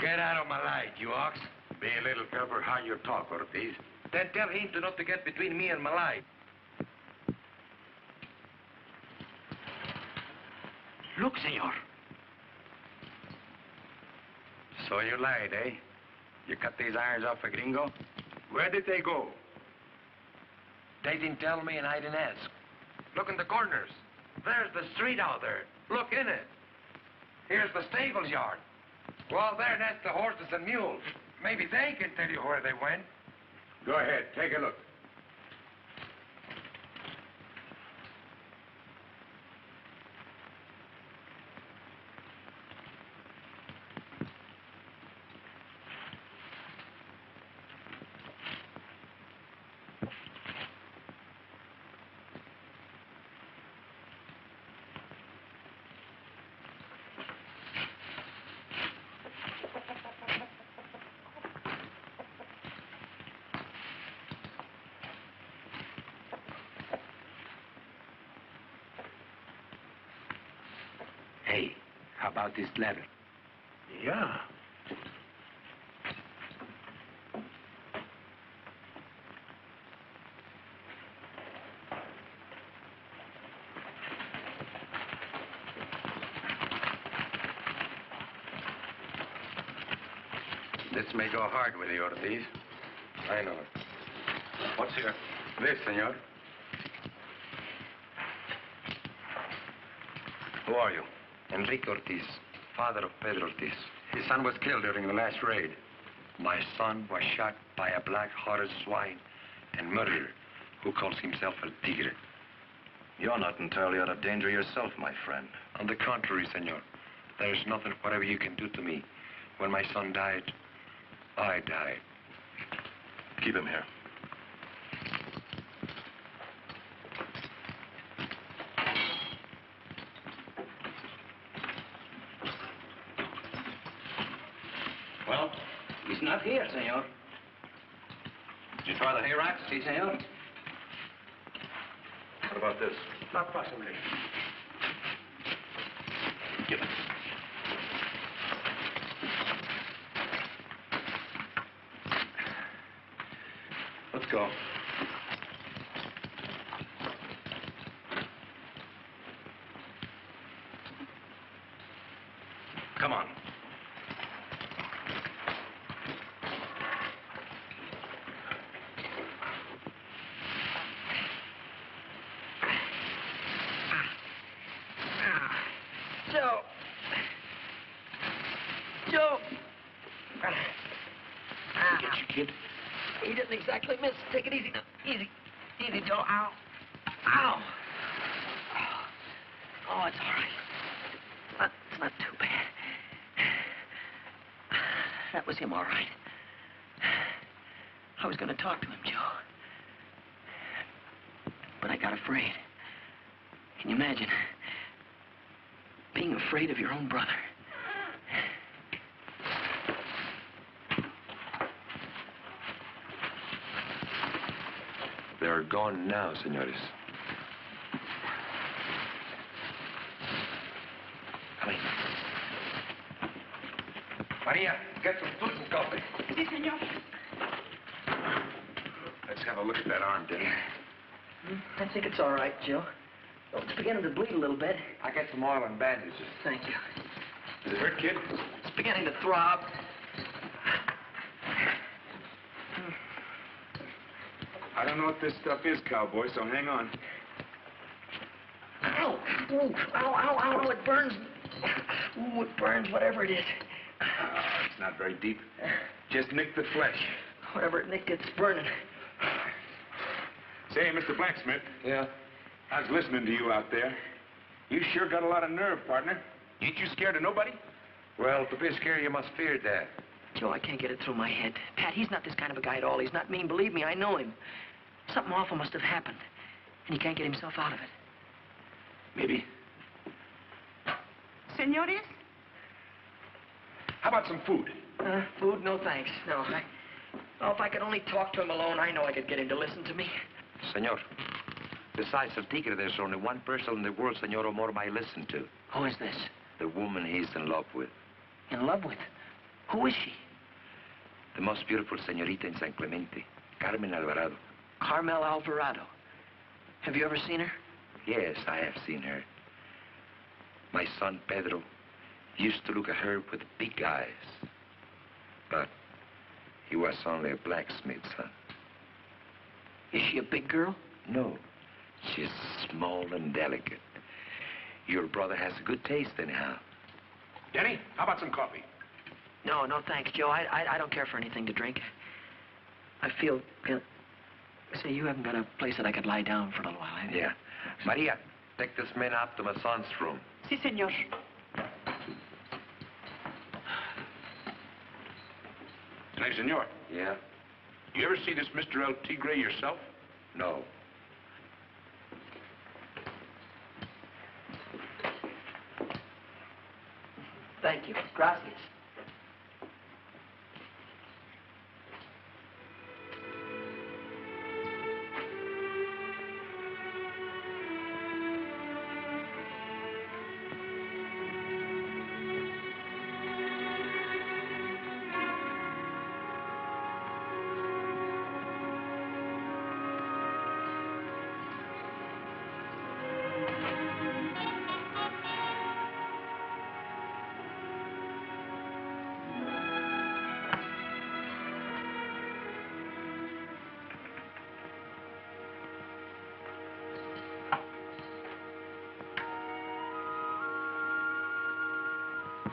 [SPEAKER 6] Get out of my light, you ox.
[SPEAKER 11] Be a little careful how you talk, Ortiz.
[SPEAKER 6] Then tell him to not to get between me and my light.
[SPEAKER 1] Look, senor.
[SPEAKER 11] So you lied, eh? You cut these irons off a gringo? Where did they go?
[SPEAKER 6] They didn't tell me and I didn't ask. Look in the corners. There's the street out there. Look in it. Here's the stables yard. Well, there, that's the horses and mules. Maybe they can tell you where they went.
[SPEAKER 11] Go ahead, take a look. Hey, how about this letter?
[SPEAKER 1] Yeah.
[SPEAKER 11] This may go hard with you, Ortiz.
[SPEAKER 5] I know it. What's here?
[SPEAKER 11] This, senor.
[SPEAKER 5] Who are you?
[SPEAKER 11] Enrique Ortiz, father of Pedro Ortiz. His son was killed during the last raid. My son was shot by a black-hearted swine and murderer who calls himself El Tigre.
[SPEAKER 5] You're not entirely out of danger yourself, my friend.
[SPEAKER 11] On the contrary, senor. There is nothing whatever you can do to me. When my son died, I died.
[SPEAKER 5] Keep him here.
[SPEAKER 6] Well, he's not here, senor.
[SPEAKER 5] Did you try the hay racks?
[SPEAKER 6] Si, senor.
[SPEAKER 5] What about this?
[SPEAKER 6] Not possibly.
[SPEAKER 5] Give it. Let's go. Come on.
[SPEAKER 9] Joe.
[SPEAKER 1] Get you, kid.
[SPEAKER 9] He didn't exactly miss. Take it easy now. Easy. Easy, Joe. Ow. Ow. Oh, it's all right. It's not too bad. That was him, all right. I was going to talk to him, Joe. But I got afraid. Can you imagine? Being afraid of your own brother.
[SPEAKER 11] They're gone now, senores.
[SPEAKER 9] Come in.
[SPEAKER 11] Maria, get some food and coffee.
[SPEAKER 10] Si, senor.
[SPEAKER 11] Let's have a look at that arm, Denny.
[SPEAKER 9] I think it's all right, Joe. Oh, it's beginning to bleed a little bit.
[SPEAKER 11] I get some oil and bandages.
[SPEAKER 9] Thank you.
[SPEAKER 11] Does it hurt, kid?
[SPEAKER 9] It's beginning to throb.
[SPEAKER 2] I don't know what this stuff is, cowboy, so hang on.
[SPEAKER 9] Ow! Ooh, ow, ow, ow, it burns. Ooh, it burns, whatever it is.
[SPEAKER 2] It's not very deep. Just nick the flesh.
[SPEAKER 9] Whatever it nicked, it's burning.
[SPEAKER 2] Say, Mr. Blacksmith.
[SPEAKER 11] Yeah?
[SPEAKER 2] I was listening to you out there. You sure got a lot of nerve, partner. Ain't you scared of nobody?
[SPEAKER 11] Well, to be scared, you must fear death.
[SPEAKER 9] Joe, I can't get it through my head. Pat, he's not this kind of a guy at all. He's not mean. Believe me, I know him. Something awful must have happened, and he can't get himself out of it.
[SPEAKER 2] Maybe.
[SPEAKER 10] Senores?
[SPEAKER 2] How about some food?
[SPEAKER 9] Food? No, thanks. No, Oh, if I could only talk to him alone, I know I could get him to listen to me.
[SPEAKER 6] Senor, besides El Tigre, there's only one person in the world Senor Amor might listen to.
[SPEAKER 9] Who is this?
[SPEAKER 6] The woman he's in love with.
[SPEAKER 9] In love with? Who is she?
[SPEAKER 6] The most beautiful señorita in San Clemente, Carmen Alvarado.
[SPEAKER 9] Carmel Alvarado. Have you ever seen her?
[SPEAKER 6] Yes, I have seen her. My son, Pedro, used to look at her with big eyes. But he was only a blacksmith's son.
[SPEAKER 9] Is she a big girl?
[SPEAKER 6] No, she's small and delicate. Your brother has a good taste, anyhow.
[SPEAKER 2] Denny, how about some coffee?
[SPEAKER 9] No, no, thanks, Joe. I don't care for anything to drink. I feel... Say, you haven't got a place that I could lie down for a little while, have you?
[SPEAKER 6] Yeah. Maria, take this man up to my son's room.
[SPEAKER 10] Si, senor.
[SPEAKER 2] Hey, senor.
[SPEAKER 6] Yeah?
[SPEAKER 2] You ever see this Mr. El Tigre yourself?
[SPEAKER 6] No.
[SPEAKER 9] Thank you. Gracias.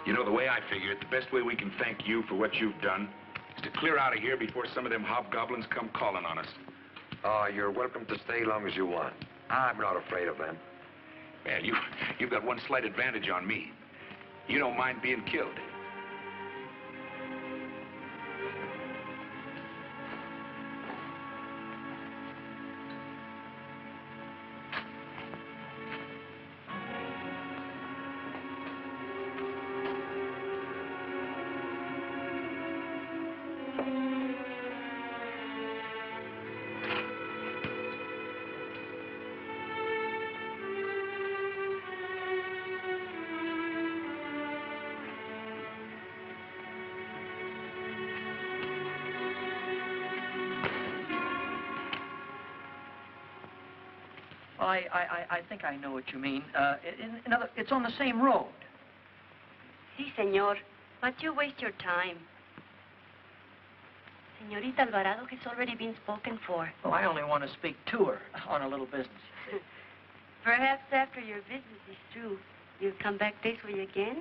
[SPEAKER 4] You know, the way I figure it, the best way we can thank you for what you've done is to clear out of here before some of them hobgoblins come calling on us.
[SPEAKER 11] Oh, you're welcome to stay long as you want. I'm not afraid of them.
[SPEAKER 4] Well, you've got one slight advantage on me. You don't mind being killed.
[SPEAKER 1] I think I know what you mean. It's on the same road.
[SPEAKER 12] Sí, señor. But you waste your time. Señorita Alvarado has already been spoken for.
[SPEAKER 1] Well, I only want to speak to her on a little business.
[SPEAKER 12] Perhaps after your business is through, you'll come back this way again?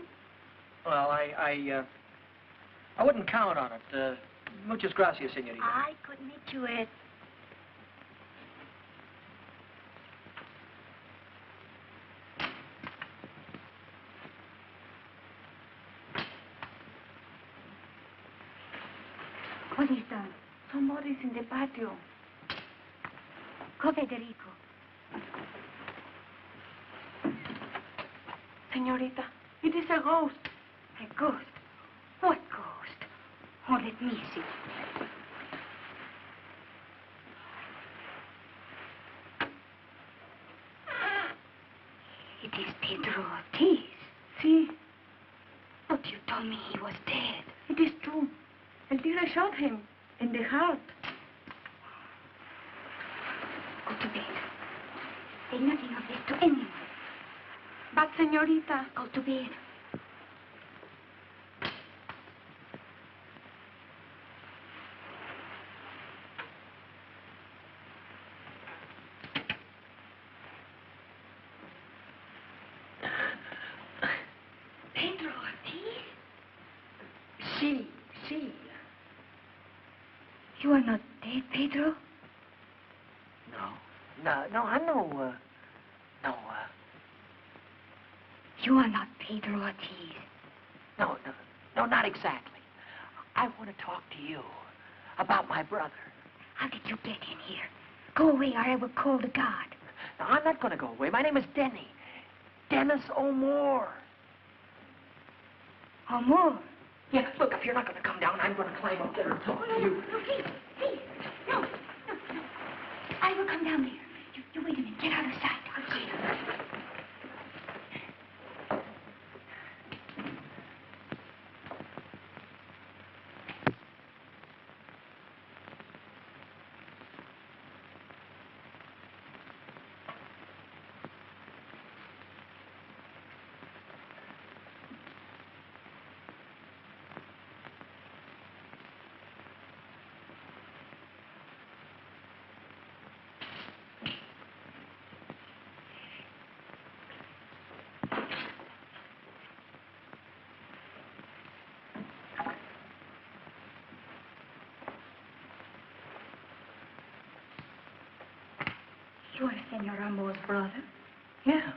[SPEAKER 1] Well, I wouldn't count on it. Muchas gracias, señorita.
[SPEAKER 12] I could meet you at...
[SPEAKER 10] What is that? Somebody's in the patio. Go, Federico.
[SPEAKER 12] Señorita, it is a ghost.
[SPEAKER 10] A ghost? What ghost? Oh, let me see. It is Pedro Ortiz.
[SPEAKER 12] Sí.
[SPEAKER 10] But you told me he was dead.
[SPEAKER 12] It is true. El tigre shot him in the heart.
[SPEAKER 10] Go to bed. Say nothing of this to anyone.
[SPEAKER 12] But, señorita...
[SPEAKER 10] Go to bed.
[SPEAKER 12] Pedro Ortiz? Sí.
[SPEAKER 10] You are not dead, Pedro?
[SPEAKER 1] No, I'm no.
[SPEAKER 10] You are not Pedro Ortiz.
[SPEAKER 1] No, not exactly. I want to talk to you about my brother.
[SPEAKER 10] How did you get in here? Go away or I will call the guard.
[SPEAKER 1] No, I'm not going to go away. My name is Denny. Dennis O'More.
[SPEAKER 10] O'More?
[SPEAKER 1] Yeah, look, if you're not going to come down, I'm going to climb up there and talk to you.
[SPEAKER 10] No, please. No. I will come down there. You wait a minute. Get out of sight. Okay. You are Senor Amore's brother?
[SPEAKER 1] Yeah.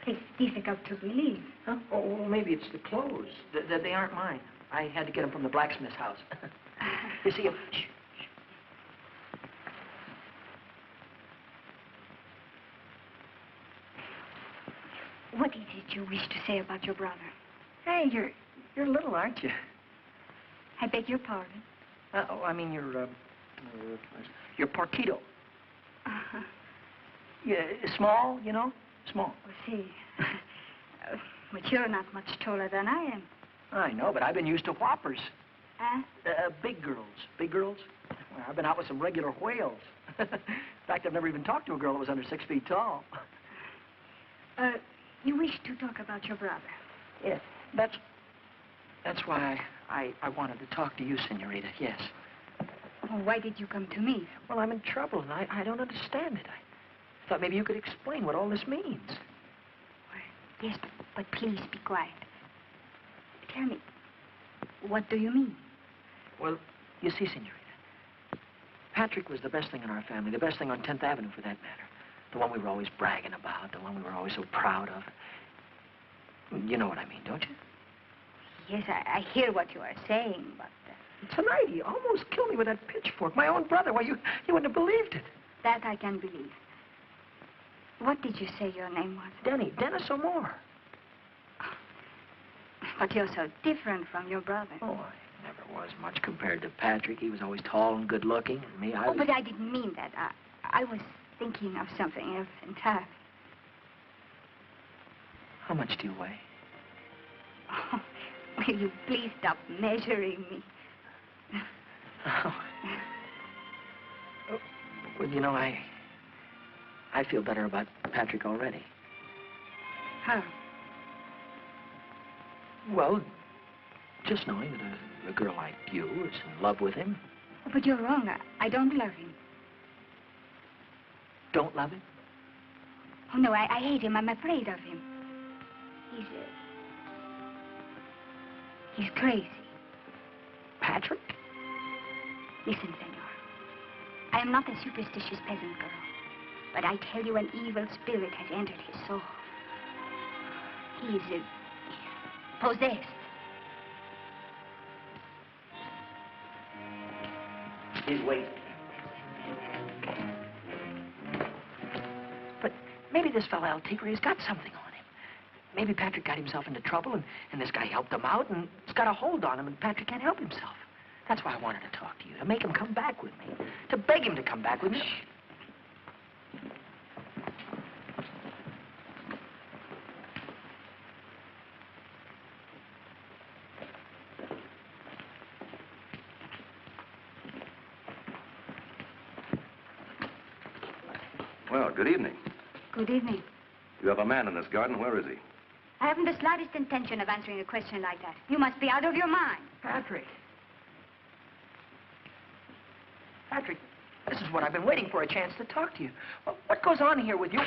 [SPEAKER 10] It's difficult to believe.
[SPEAKER 1] Huh? Oh, well, maybe it's the clothes. They aren't mine. I had to get them from the blacksmith's house. You see, shh.
[SPEAKER 10] What is it you wish to say about your brother?
[SPEAKER 1] Hey, you're little, aren't you?
[SPEAKER 10] I beg your pardon.
[SPEAKER 1] I mean, you're Porquito.
[SPEAKER 10] Uh-huh.
[SPEAKER 1] Yeah, small, you know? Small.
[SPEAKER 10] Oh, see. But you're not much taller than I am.
[SPEAKER 1] I know, but I've been used to whoppers.
[SPEAKER 10] Huh?
[SPEAKER 1] Big girls. Big girls? Well, I've been out with some regular whales. In fact, I've never even talked to a girl that was under 6 feet tall.
[SPEAKER 10] You wish to talk about your brother?
[SPEAKER 1] Yeah, that's why I wanted to talk to you, Senorita, yes.
[SPEAKER 10] Well, why did you come to me?
[SPEAKER 1] Well, I'm in trouble, and I don't understand it. I thought maybe you could explain what all this means.
[SPEAKER 10] Yes, but please be quiet. tell me, what do you mean?
[SPEAKER 1] Well, you see, Senorita, Patrick was the best thing in our family, the best thing on 10th Avenue, for that matter. The one we were always bragging about, the one we were always so proud of. You know what I mean, don't you?
[SPEAKER 10] Yes, I hear what you are saying, but...
[SPEAKER 1] Tonight, he almost killed me with that pitchfork. My own brother. Why, you wouldn't have believed it.
[SPEAKER 10] That I can believe. What did you say your name was?
[SPEAKER 1] Denny. Dennis O'More.
[SPEAKER 10] But you're so different from your brother.
[SPEAKER 1] Oh, I never was much compared to Patrick. He was always tall and good-looking, and me, I was...
[SPEAKER 10] Oh, but I didn't mean that. I was thinking of something else entirely.
[SPEAKER 1] How much do you weigh?
[SPEAKER 10] Oh, will you please stop measuring me?
[SPEAKER 1] Oh. Well, you know, I feel better about Patrick already.
[SPEAKER 10] How?
[SPEAKER 1] Well, just knowing that a girl like you is in love with him.
[SPEAKER 10] Oh, but you're wrong. I don't love him.
[SPEAKER 1] Don't love him?
[SPEAKER 10] Oh, no, I hate him. I'm afraid of him. He's crazy.
[SPEAKER 1] Patrick?
[SPEAKER 10] Listen, senor. I am not a superstitious peasant girl, but I tell you an evil spirit has entered his soul. He is possessed.
[SPEAKER 1] He's waiting. But maybe this fella El Tigre's got something on him. Maybe Patrick got himself into trouble, and this guy helped him out, and it's got a hold on him, and Patrick can't help himself. That's why I wanted to talk to you, to make him come back with me, to beg him to come back with me.
[SPEAKER 5] Well, good evening.
[SPEAKER 10] Good evening.
[SPEAKER 5] You have a man in this garden. Where is he?
[SPEAKER 10] I haven't the slightest intention of answering a question like that. You must be out of your mind.
[SPEAKER 1] Patrick. Patrick, this is what I've been waiting for, a chance to talk to you. What goes on here with you?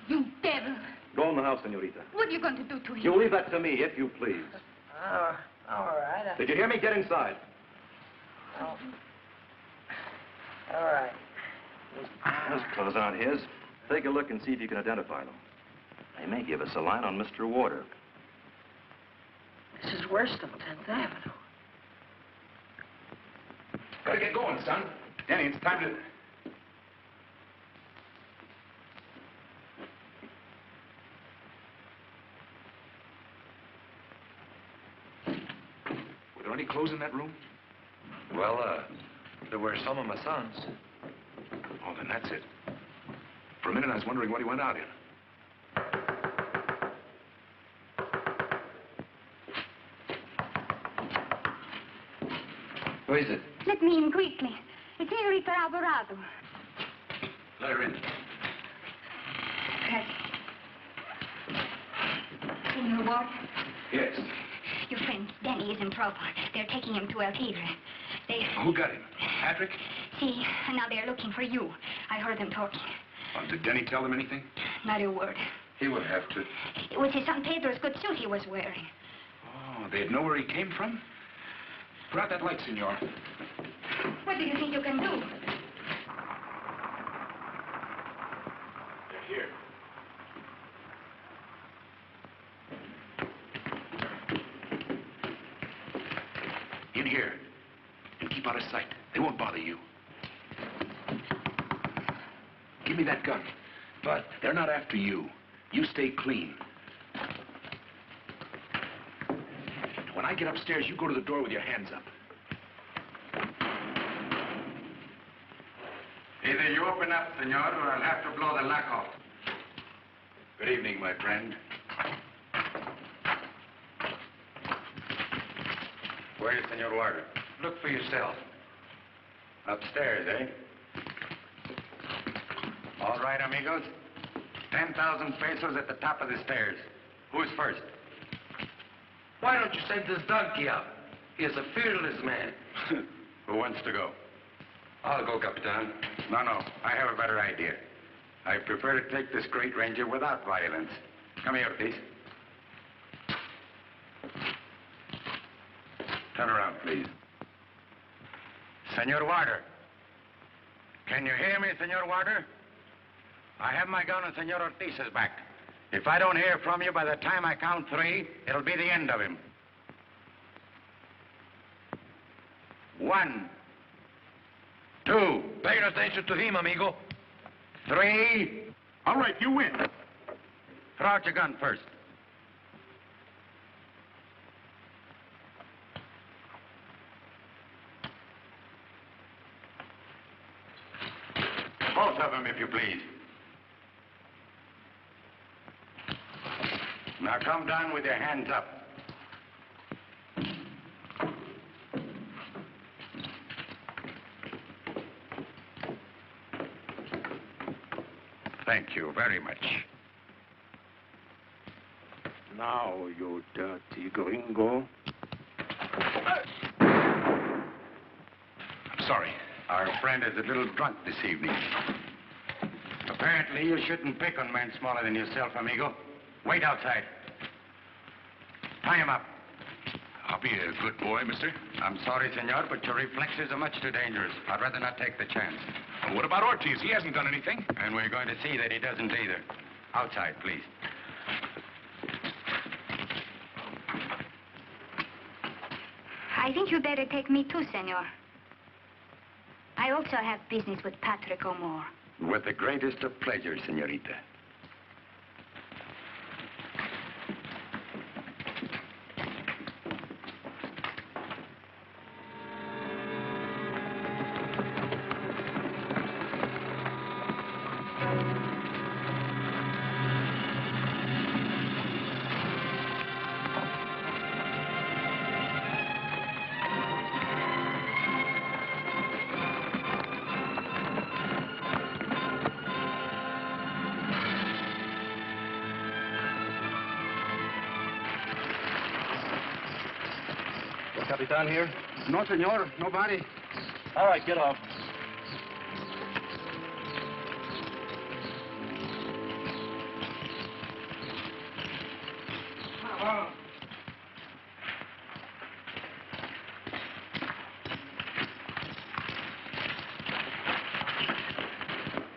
[SPEAKER 10] You devil.
[SPEAKER 5] Go in the house, senorita.
[SPEAKER 10] What are you going to do to him?
[SPEAKER 5] You leave that to me, if you please.
[SPEAKER 1] All right.
[SPEAKER 5] Did you hear me? Get inside.
[SPEAKER 1] Oh. All right.
[SPEAKER 5] Those clothes aren't his. Take a look and see if you can identify them. They may give us a line on Mr. Warder.
[SPEAKER 1] This is worse than 10th Avenue.
[SPEAKER 4] Gotta get going, son. Danny, it's time to... Were there any clothes in that room?
[SPEAKER 11] Well, there were some of my son's.
[SPEAKER 4] Oh, then that's it. For a minute, I was wondering what he went out in.
[SPEAKER 11] Who is it?
[SPEAKER 10] Let me in quickly. It's Senorita Alvarado.
[SPEAKER 4] Let her in.
[SPEAKER 10] Yes. Senor Ward?
[SPEAKER 4] Yes.
[SPEAKER 10] Your friend Danny is in trouble. They're taking him to El Tigre.
[SPEAKER 4] Who got him? Patrick?
[SPEAKER 10] See, and now they're looking for you. I heard them talking.
[SPEAKER 4] Did Denny tell them anything?
[SPEAKER 10] Not a word.
[SPEAKER 4] He would have to.
[SPEAKER 10] It was his son Pedro's good suit he was wearing.
[SPEAKER 4] Oh, they'd know where he came from? Put out that light, senor.
[SPEAKER 10] What do you think you can do?
[SPEAKER 4] Here. In here. And keep out of sight. They won't bother you. Give me that gun. But they're not after you. You stay clean. When I get upstairs, you go to the door with your hands up.
[SPEAKER 2] Either you open up, senor, or I'll have to blow the lock off.
[SPEAKER 4] Good evening, my friend.
[SPEAKER 11] Where is Senor Warder? Look for yourself.
[SPEAKER 2] Upstairs, eh? All right, amigos. 10,000 pesos at the top of the stairs. Who's first?
[SPEAKER 11] Why don't you send this donkey out? He is a fearless man.
[SPEAKER 2] Who wants to go?
[SPEAKER 11] I'll go, Capitan.
[SPEAKER 2] No, I have a better idea. I prefer to take this great ranger without violence. Come here, please.
[SPEAKER 4] Turn around, please. Senor Warder. Can you hear me, Senor Warder? I have my gun on Senor Ortiz's back. If I don't hear from you by the time I count 3, it'll be the end of him. 1, 2.
[SPEAKER 11] Pay no attention to him, amigo.
[SPEAKER 4] 3.
[SPEAKER 2] All right, you win.
[SPEAKER 4] Throw out your gun first. Both of them, if you please. Now come down with your hands up. Thank you very much.
[SPEAKER 2] Now, you dirty gringo.
[SPEAKER 4] I'm sorry. Our friend is a little drunk this evening. Apparently, you shouldn't pick on men smaller than yourself, amigo. Wait outside. Tie him up. I'll be a good boy, mister.
[SPEAKER 7] I'm sorry, senor, but your reflexes are much too dangerous. I'd rather not take the chance.
[SPEAKER 4] Well, what about Ortiz? He hasn't done anything.
[SPEAKER 7] And we're going to see that he doesn't either. Outside, please.
[SPEAKER 10] I think you better take me too, senor. I also have business with Patrick O'More.
[SPEAKER 7] With the greatest of pleasure, senorita.
[SPEAKER 5] Capitan here?
[SPEAKER 2] No, senor. Nobody.
[SPEAKER 5] All right, get off.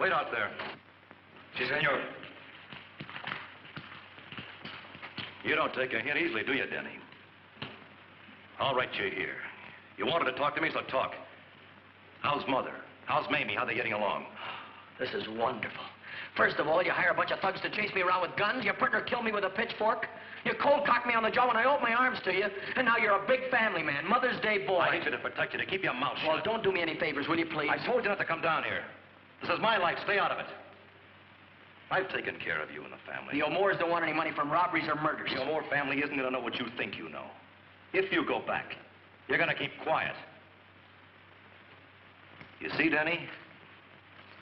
[SPEAKER 5] Wait out there.
[SPEAKER 7] Si, senor.
[SPEAKER 5] You don't take a hint easily, do you, Denny? All right, you're here. You wanted to talk to me, so talk. How's Mother? How's Mamie? How they getting along?
[SPEAKER 1] This is wonderful. First of all, you hire a bunch of thugs to chase me around with guns. Your partner killed me with a pitchfork. You cold-cocked me on the jaw when I opened my arms to you. And now you're a big family man, Mother's Day boy.
[SPEAKER 5] I need you to protect you, to keep your mouth shut.
[SPEAKER 1] Well, don't do me any favors, will you, please?
[SPEAKER 5] I told you not to come down here. This is my life. Stay out of it. I've taken care of you and the family.
[SPEAKER 1] The O'Moores don't want any money from robberies or murders.
[SPEAKER 5] The O'More family isn't going to know what you think you know. If you go back, you're going to keep quiet. You see, Denny?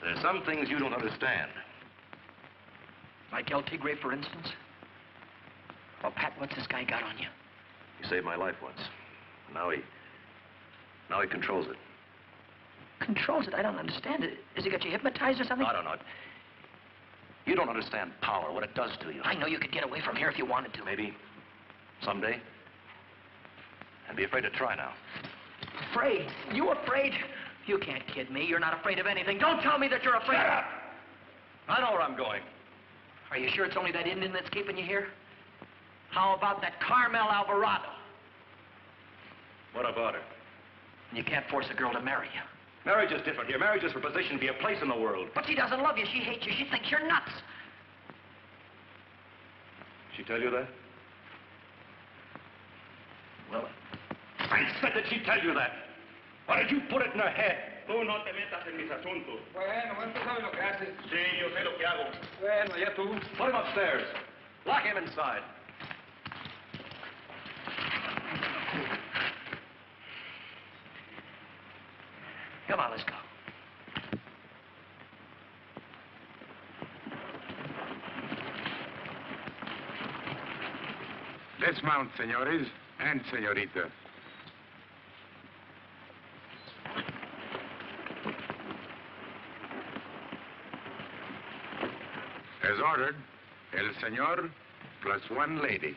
[SPEAKER 5] There's some things you don't understand.
[SPEAKER 1] Like El Tigre, for instance? Well, Pat, what's this guy got on you?
[SPEAKER 5] He saved my life once. Now he controls it.
[SPEAKER 1] Controls it? I don't understand it. Has he got you hypnotized or something?
[SPEAKER 5] I don't know. You don't understand power, what it does to you.
[SPEAKER 1] I know you could get away from here if you wanted to.
[SPEAKER 5] Maybe. Someday. And be afraid to try now.
[SPEAKER 1] Afraid? You afraid? You can't kid me. You're not afraid of anything. Don't tell me that you're afraid.
[SPEAKER 5] Shut up! I know where I'm going.
[SPEAKER 1] Are you sure it's only that Indian that's keeping you here? How about that Carmel Alvarado?
[SPEAKER 5] What about her?
[SPEAKER 1] You can't force a girl to marry you.
[SPEAKER 5] Marriage is different here. Marriage is for position, be a place in the world.
[SPEAKER 1] But she doesn't love you. She hates you. She thinks you're nuts.
[SPEAKER 5] She tell you that?
[SPEAKER 1] Well,
[SPEAKER 5] I said that she tell you that. Why did you put it in her head?
[SPEAKER 13] Tú no te metas en mis asuntos.
[SPEAKER 8] Bueno, tú sabes lo que haces.
[SPEAKER 13] Sí, yo sé lo que hago.
[SPEAKER 8] Bueno, ya tú.
[SPEAKER 5] Put him upstairs. Lock him inside.
[SPEAKER 1] Come on, let's go.
[SPEAKER 4] Dismount, senores and senoritas. As ordered, el señor plus one lady.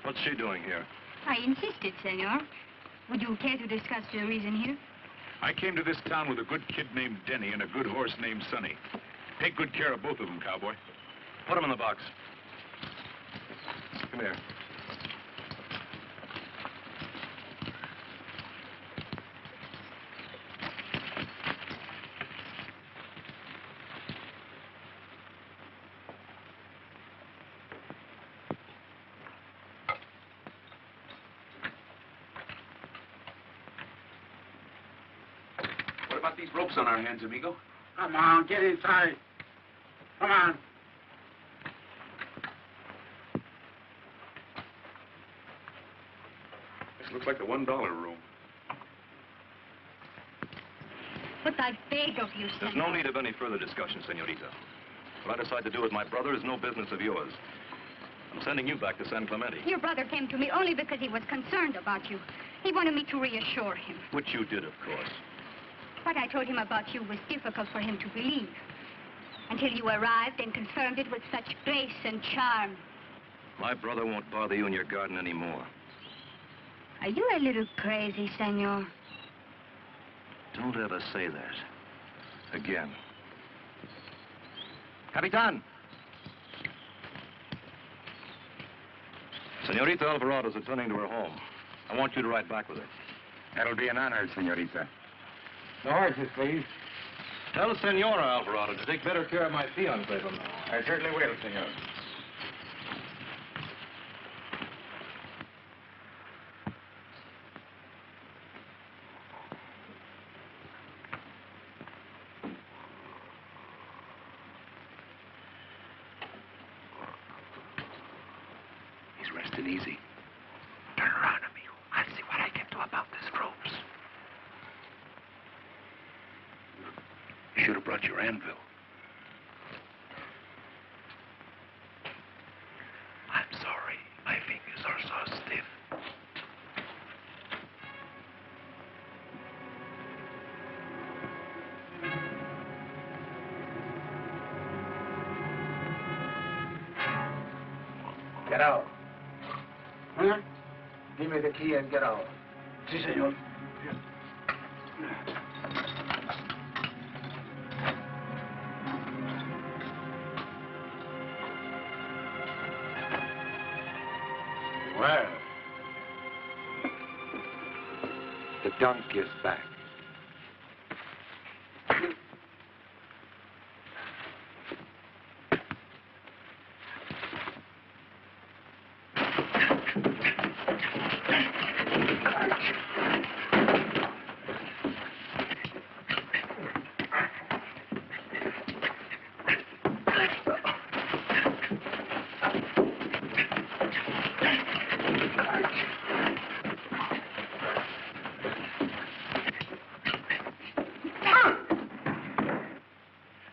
[SPEAKER 5] What's she doing here?
[SPEAKER 10] I insisted, senor. Would you care to discuss the reason here?
[SPEAKER 2] I came to this town with a good kid named Denny and a good horse named Sonny. Take good care of both of them, cowboy.
[SPEAKER 5] Put them in the box. Come here.
[SPEAKER 2] What about these ropes on our hands, amigo?
[SPEAKER 14] Come on, get inside. Come on.
[SPEAKER 2] This looks like the $1 room.
[SPEAKER 10] But I beg of you,
[SPEAKER 5] There's
[SPEAKER 10] senor.
[SPEAKER 5] no need of any further discussion, senorita. What I decide to do with my brother is no business of yours. I'm sending you back to San Clemente.
[SPEAKER 10] Your brother came to me only because he was concerned about you. He wanted me to reassure him.
[SPEAKER 5] Which you did, of course.
[SPEAKER 10] What I told him about you was difficult for him to believe. Until you arrived and confirmed it with such grace and charm.
[SPEAKER 5] My brother won't bother you in your garden anymore.
[SPEAKER 10] Are you a little crazy, senor?
[SPEAKER 5] Don't ever say that. Again. Capitan! Senorita Alvarado's returning to her home. I want you to ride back with her.
[SPEAKER 4] That'll be an honor, senorita.
[SPEAKER 14] The horses, please.
[SPEAKER 5] Tell Senora Alvarado to take better care of my fiancé from now.
[SPEAKER 4] I certainly will, senor.
[SPEAKER 2] He's resting easy. Turn around, amigo. I'll see what I can do about this ropes. You should have brought your anvil. I'm sorry. My fingers are so stiff.
[SPEAKER 14] Get out. Huh? Give me the key and get out.
[SPEAKER 1] Si, senor.
[SPEAKER 3] Well, the donkey is back.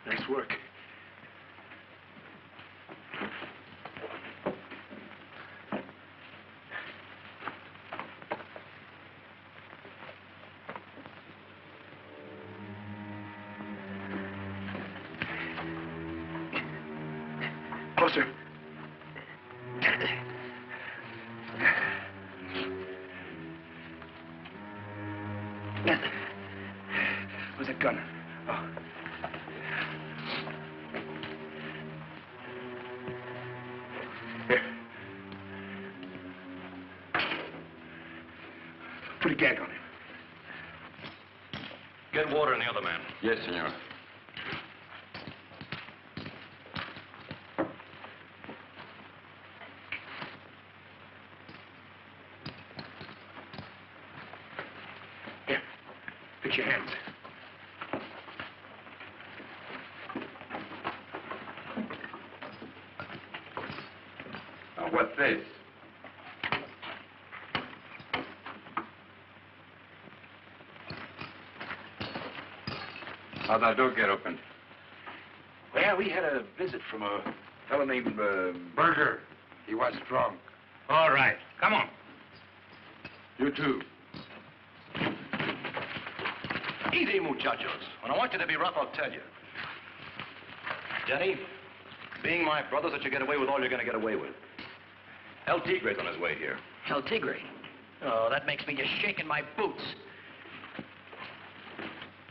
[SPEAKER 2] Nice work. Closer. Where's the gun? Oh. Here. Put a gag on him.
[SPEAKER 5] Get water in the other man.
[SPEAKER 4] Yes, senor.
[SPEAKER 2] Here. Fix your hands.
[SPEAKER 4] Now, what's this? How'd that door get opened?
[SPEAKER 2] Well, we had a visit from a fellow named,
[SPEAKER 4] Burger. He was drunk. All right. Come on.
[SPEAKER 3] You too.
[SPEAKER 5] Easy, muchachos. When I want you to be rough, I'll tell you. Denny, being my brothers, let you get away with all you're going to get away with. El Tigre's on his way here.
[SPEAKER 1] El Tigre. Oh, that makes me just shake in my boots.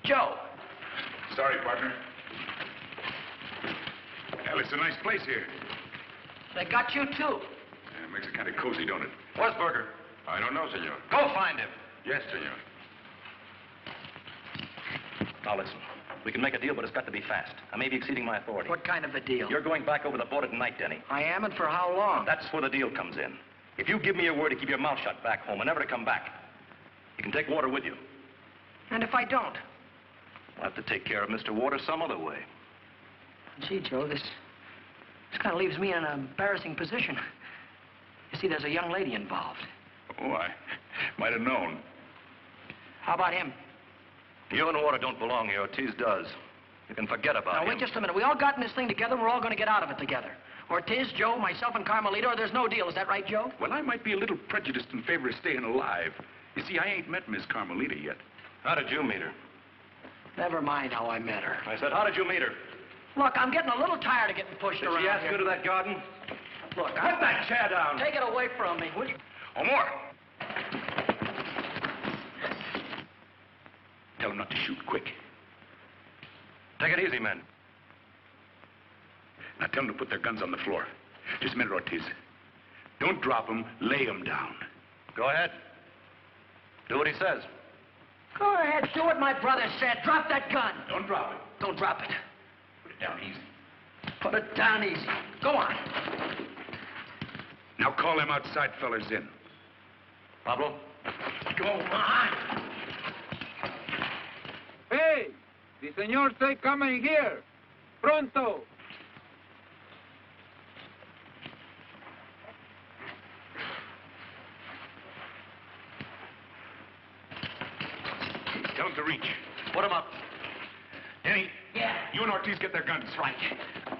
[SPEAKER 1] Joe.
[SPEAKER 2] Sorry, partner. Well, it's a nice place here.
[SPEAKER 1] They got you, too.
[SPEAKER 2] Yeah, it makes it kind of cozy, don't it?
[SPEAKER 5] Where's Berger?
[SPEAKER 11] I don't know, senor.
[SPEAKER 5] Go find him.
[SPEAKER 11] Yes, senor.
[SPEAKER 5] Now listen, we can make a deal, but it's got to be fast. I may be exceeding my authority.
[SPEAKER 1] What kind of a deal?
[SPEAKER 5] You're going back over the border tonight, Denny.
[SPEAKER 1] I am, and for how long?
[SPEAKER 5] That's where the deal comes in. If you give me your word to keep your mouth shut back home and never to come back, you can take Water with you.
[SPEAKER 1] And if I don't?
[SPEAKER 5] We'll have to take care of Mr. Water some other way.
[SPEAKER 1] Gee, Joe, this kind of leaves me in an embarrassing position. You see, there's a young lady involved.
[SPEAKER 2] Oh, I might have known.
[SPEAKER 1] How about him?
[SPEAKER 5] You and Water don't belong here. Ortiz does. You can forget about him.
[SPEAKER 1] Now, wait just a minute. We all got in this thing together, and we're all going to get out of it together. Ortiz, Joe, myself, and Carmelita, or there's no deal. Is that right, Joe?
[SPEAKER 2] Well, I might be a little prejudiced in favor of staying alive. You see, I ain't met Miss Carmelita yet.
[SPEAKER 5] How did you meet her?
[SPEAKER 1] Never mind how I met her.
[SPEAKER 5] I said, how did you meet her?
[SPEAKER 1] Look, I'm getting a little tired of getting pushed around
[SPEAKER 5] Did she ask
[SPEAKER 1] here.
[SPEAKER 5] you to that garden?
[SPEAKER 1] Look,
[SPEAKER 5] Put that chair down.
[SPEAKER 1] Take it away from me, will you?
[SPEAKER 2] Oh, more. Tell them not to shoot. Quick.
[SPEAKER 5] Take it easy, men.
[SPEAKER 2] Now tell them to put their guns on the floor. Just a minute, Ortiz. Don't drop them. Lay them down.
[SPEAKER 5] Go ahead. Do what he says.
[SPEAKER 1] Go ahead, do what my brother said. Drop that gun.
[SPEAKER 2] Don't drop it.
[SPEAKER 1] Don't drop it.
[SPEAKER 2] Put it down easy.
[SPEAKER 1] Put it down easy. Go on.
[SPEAKER 2] Now call them outside fellas in.
[SPEAKER 5] Pablo?
[SPEAKER 1] Go on.
[SPEAKER 8] Hey, the señor say coming here. Pronto.
[SPEAKER 2] Tell them to reach.
[SPEAKER 5] Put him up.
[SPEAKER 2] Denny.
[SPEAKER 1] Yeah.
[SPEAKER 2] You and Ortiz get their guns.
[SPEAKER 1] Right.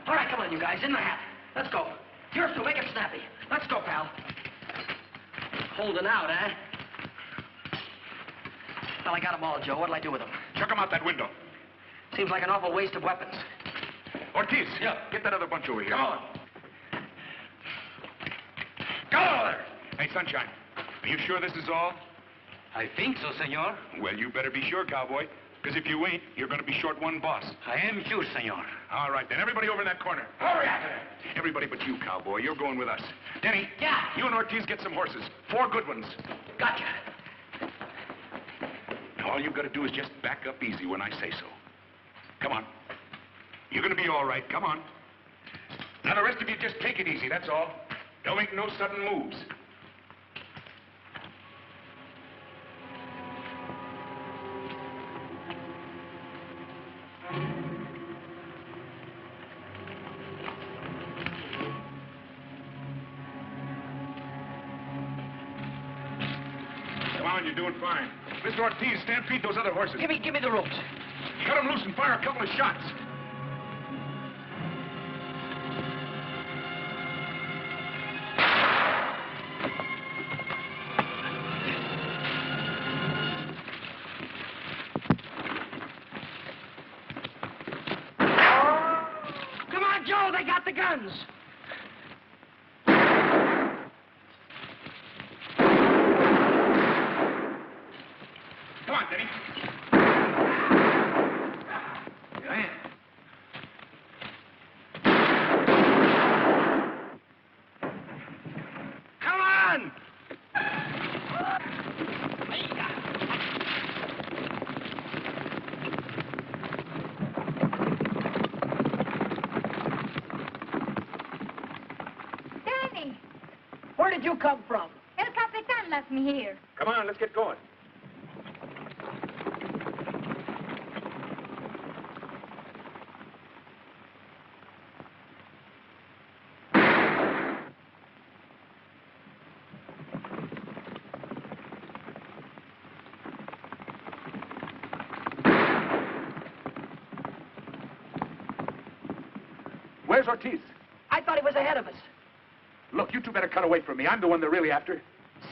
[SPEAKER 1] All right, come on, you guys. In the hat. Let's go. Yours too. Make it snappy. Let's go, pal. Holding out, eh? Well, I got them all, Joe. What'll I do with them?
[SPEAKER 2] Chuck them out that window.
[SPEAKER 1] Seems like an awful waste of weapons.
[SPEAKER 2] Ortiz. Yeah. Get that other bunch over here.
[SPEAKER 1] Come on.
[SPEAKER 2] Go over there. Hey, Sunshine. Are you sure this is all?
[SPEAKER 7] I think so, senor.
[SPEAKER 2] Well, you better be sure, cowboy. Because if you ain't, you're going to be short one boss.
[SPEAKER 7] I am sure, senor.
[SPEAKER 2] All right, then. Everybody over in that corner. Hurry after them. Everybody but you, cowboy. You're going with us. Denny.
[SPEAKER 1] Yeah.
[SPEAKER 2] You and Ortiz get some horses. 4 good ones.
[SPEAKER 1] Gotcha.
[SPEAKER 2] Now, all you've got to do is just back up easy when I say so. Come on. You're going to be all right. Come on. Now, the rest of you just take it easy, that's all. Don't make no sudden moves. Come on, you're doing fine. Mr. Ortiz, stampede those other horses.
[SPEAKER 1] Give me the ropes.
[SPEAKER 2] Cut them loose and fire a couple of shots.
[SPEAKER 1] Come on, Joe. They got the guns.
[SPEAKER 2] Come on, Denny. Man. Come on!
[SPEAKER 10] Danny,
[SPEAKER 1] Where did you come from?
[SPEAKER 10] El Capitan left me here.
[SPEAKER 2] Come on, let's get going. Where's Ortiz?
[SPEAKER 1] I thought he was ahead of us.
[SPEAKER 2] Look, you two better cut away from me. I'm the one they're really after.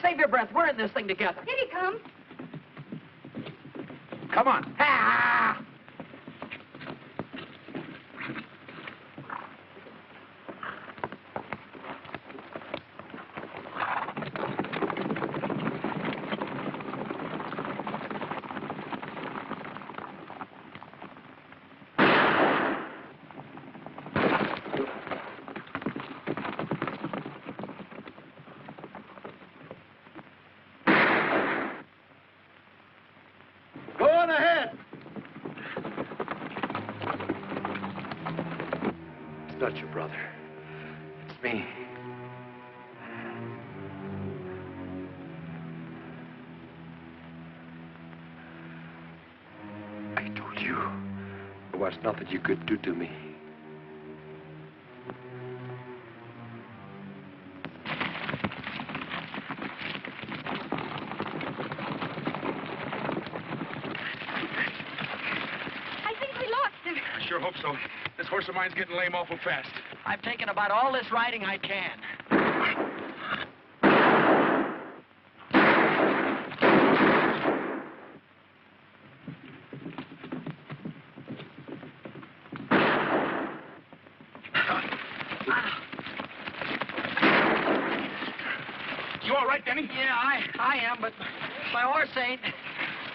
[SPEAKER 1] Save your breath. We're in this thing together.
[SPEAKER 10] Here he comes.
[SPEAKER 2] Come on.
[SPEAKER 1] Ah!
[SPEAKER 11] not your brother. It's me. I told you there was nothing you could do to me.
[SPEAKER 2] I sure hope so. This horse of mine's getting lame awful fast.
[SPEAKER 1] I've taken about all this riding I can.
[SPEAKER 2] You all right, Denny?
[SPEAKER 1] Yeah, I am, but my horse ain't.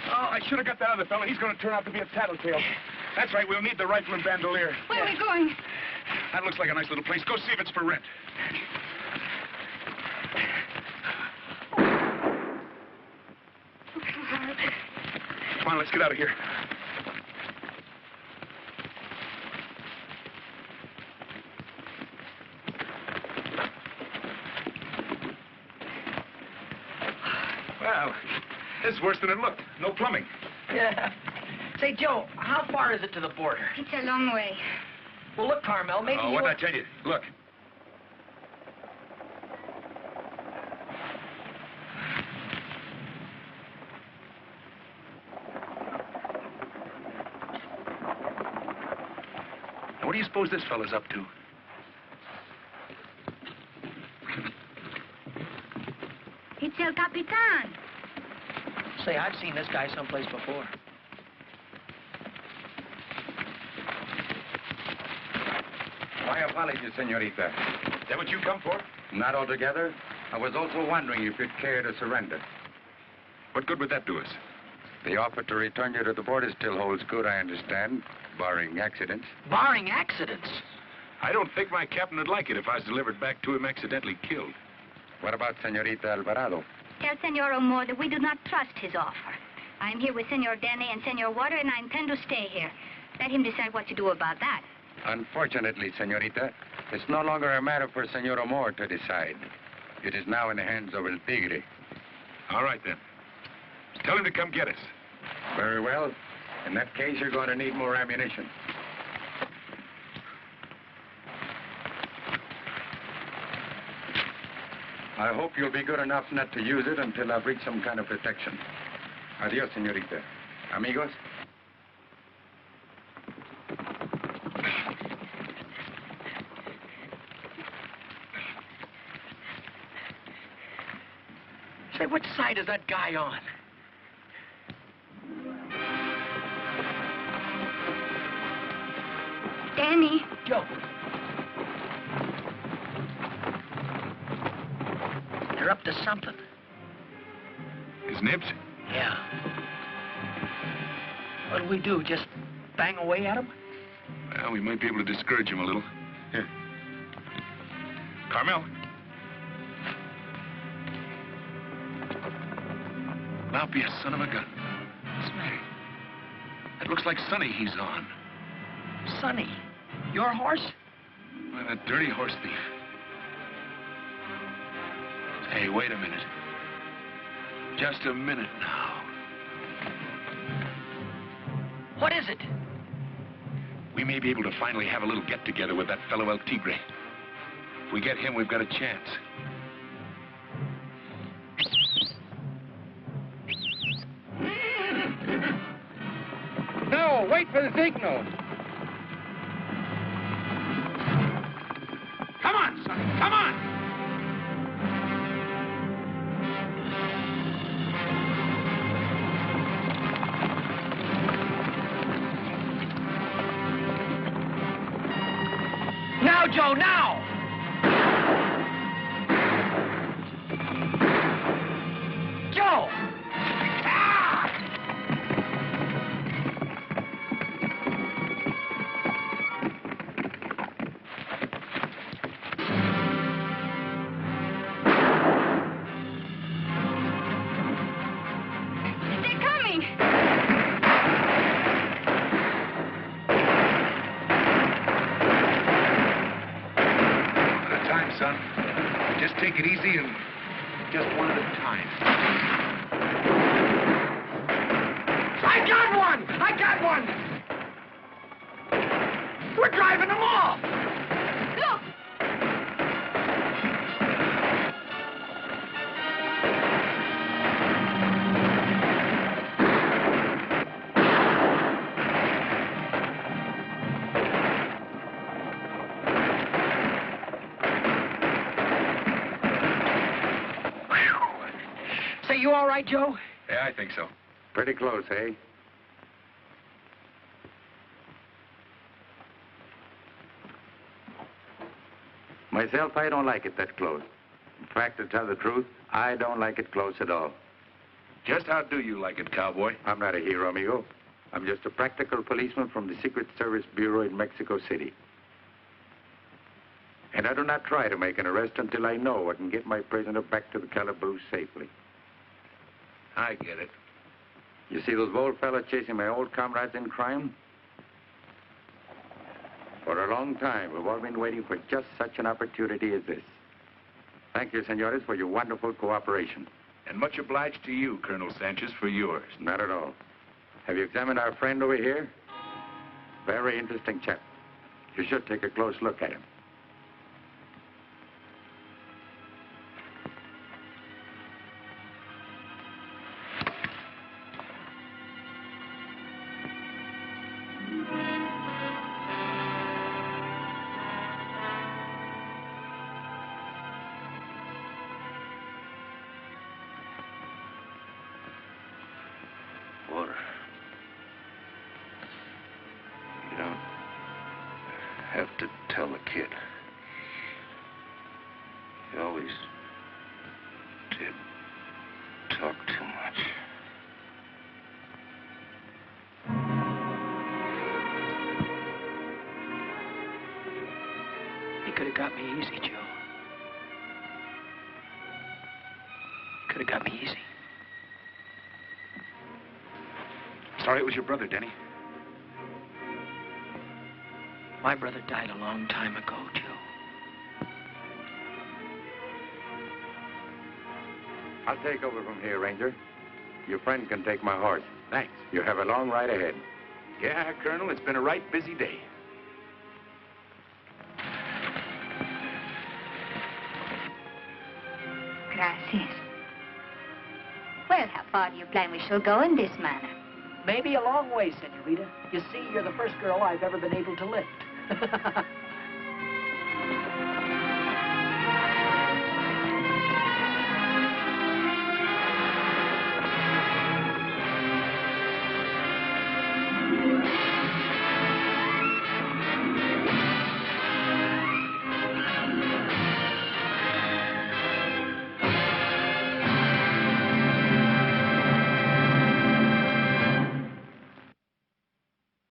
[SPEAKER 2] Oh, I should have got that other fella. He's going to turn out to be a tattletale. That's right, we'll need the rifle and bandolier.
[SPEAKER 10] Where are we going?
[SPEAKER 2] That looks like a nice little place. Go see if it's for rent. Come on, let's get out of here. Well, this is worse than it looked. No plumbing.
[SPEAKER 1] Yeah. Say, Joe, how far is it to the border?
[SPEAKER 10] It's a long way.
[SPEAKER 1] Well, look, Carmel, maybe
[SPEAKER 2] Oh,
[SPEAKER 1] you...
[SPEAKER 2] what did I tell you? Look. Now, what do you suppose this fella's up to?
[SPEAKER 10] It's El Capitan.
[SPEAKER 1] Say, I've seen this guy someplace before.
[SPEAKER 4] My apologies, senorita.
[SPEAKER 2] Is that what you come for?
[SPEAKER 4] Not altogether. I was also wondering if you'd care to surrender.
[SPEAKER 2] What good would that do us?
[SPEAKER 4] The offer to return you to the border still holds good, I understand, barring accidents.
[SPEAKER 1] Barring accidents?
[SPEAKER 2] I don't think my captain would like it if I was delivered back to him accidentally killed.
[SPEAKER 4] What about Senorita Alvarado?
[SPEAKER 10] Tell Senor Amor that we do not trust his offer. I'm here with Senor Denny and Senor Water, and I intend to stay here. Let him decide what to do about that.
[SPEAKER 4] Unfortunately, senorita, it's no longer a matter for Senor Amor to decide. It is now in the hands of El Tigre.
[SPEAKER 2] All right, then. Tell him to come get us.
[SPEAKER 4] Very well. In that case, you're going to need more ammunition. I hope you'll be good enough not to use it until I've reached some kind of protection. Adios, senorita. Amigos?
[SPEAKER 1] Say, which side is that guy on?
[SPEAKER 10] Danny.
[SPEAKER 1] Joe. You're up to something.
[SPEAKER 2] His nibs?
[SPEAKER 1] Yeah. What'll we do, just bang away at him?
[SPEAKER 2] Well, we might be able to discourage him a little. Here. Carmel. Now be a son of a gun. Say, that looks like Sonny he's on.
[SPEAKER 1] Sonny? Your horse?
[SPEAKER 2] Why, that dirty horse thief. Hey, wait a minute. Just a minute now.
[SPEAKER 1] What is it?
[SPEAKER 2] We may be able to finally have a little get-together with that fellow El Tigre. If we get him, we've got a chance.
[SPEAKER 4] No, wait for the signal.
[SPEAKER 2] Come on, Sonny, come on!
[SPEAKER 1] Now, Joe, now! Joe! Ah!
[SPEAKER 10] They're coming.
[SPEAKER 2] and just one at a time.
[SPEAKER 9] I got one! I got one! We're driving them off! Look! Say, you all right, Joe?
[SPEAKER 2] Yeah, I think so.
[SPEAKER 4] Pretty close, eh? Myself, I don't like it that close. In fact, to tell the truth, I don't like it close at all.
[SPEAKER 2] Just how do you like it, cowboy?
[SPEAKER 4] I'm not a hero, amigo. I'm just a practical policeman from the Secret Service Bureau in Mexico City. And I do not try to make an arrest until I know I can get my prisoner back to the calaboose safely.
[SPEAKER 2] I get it.
[SPEAKER 4] You see those bold fellas chasing my old comrades in crime? For a long time, we've all been waiting for just such an opportunity as this. Thank you, senores, for your wonderful cooperation.
[SPEAKER 2] And much obliged to you, Colonel Sanchez, for yours.
[SPEAKER 4] Not at all. Have you examined our friend over here? Very interesting chap. You should take a close look at him.
[SPEAKER 1] Could have got me easy, Joe. Could have got me easy.
[SPEAKER 2] Sorry it was your brother, Denny.
[SPEAKER 1] My brother died a long time ago, Joe.
[SPEAKER 4] I'll take over from here, Ranger. Your friend can take my horse.
[SPEAKER 2] Thanks.
[SPEAKER 4] You have a long ride ahead.
[SPEAKER 2] Yeah, Colonel, it's been a right busy day.
[SPEAKER 10] Gracias. Well, how far do you plan we shall go in this manner?
[SPEAKER 9] Maybe a long way, senorita. You see, you're the first girl I've ever been able to lift.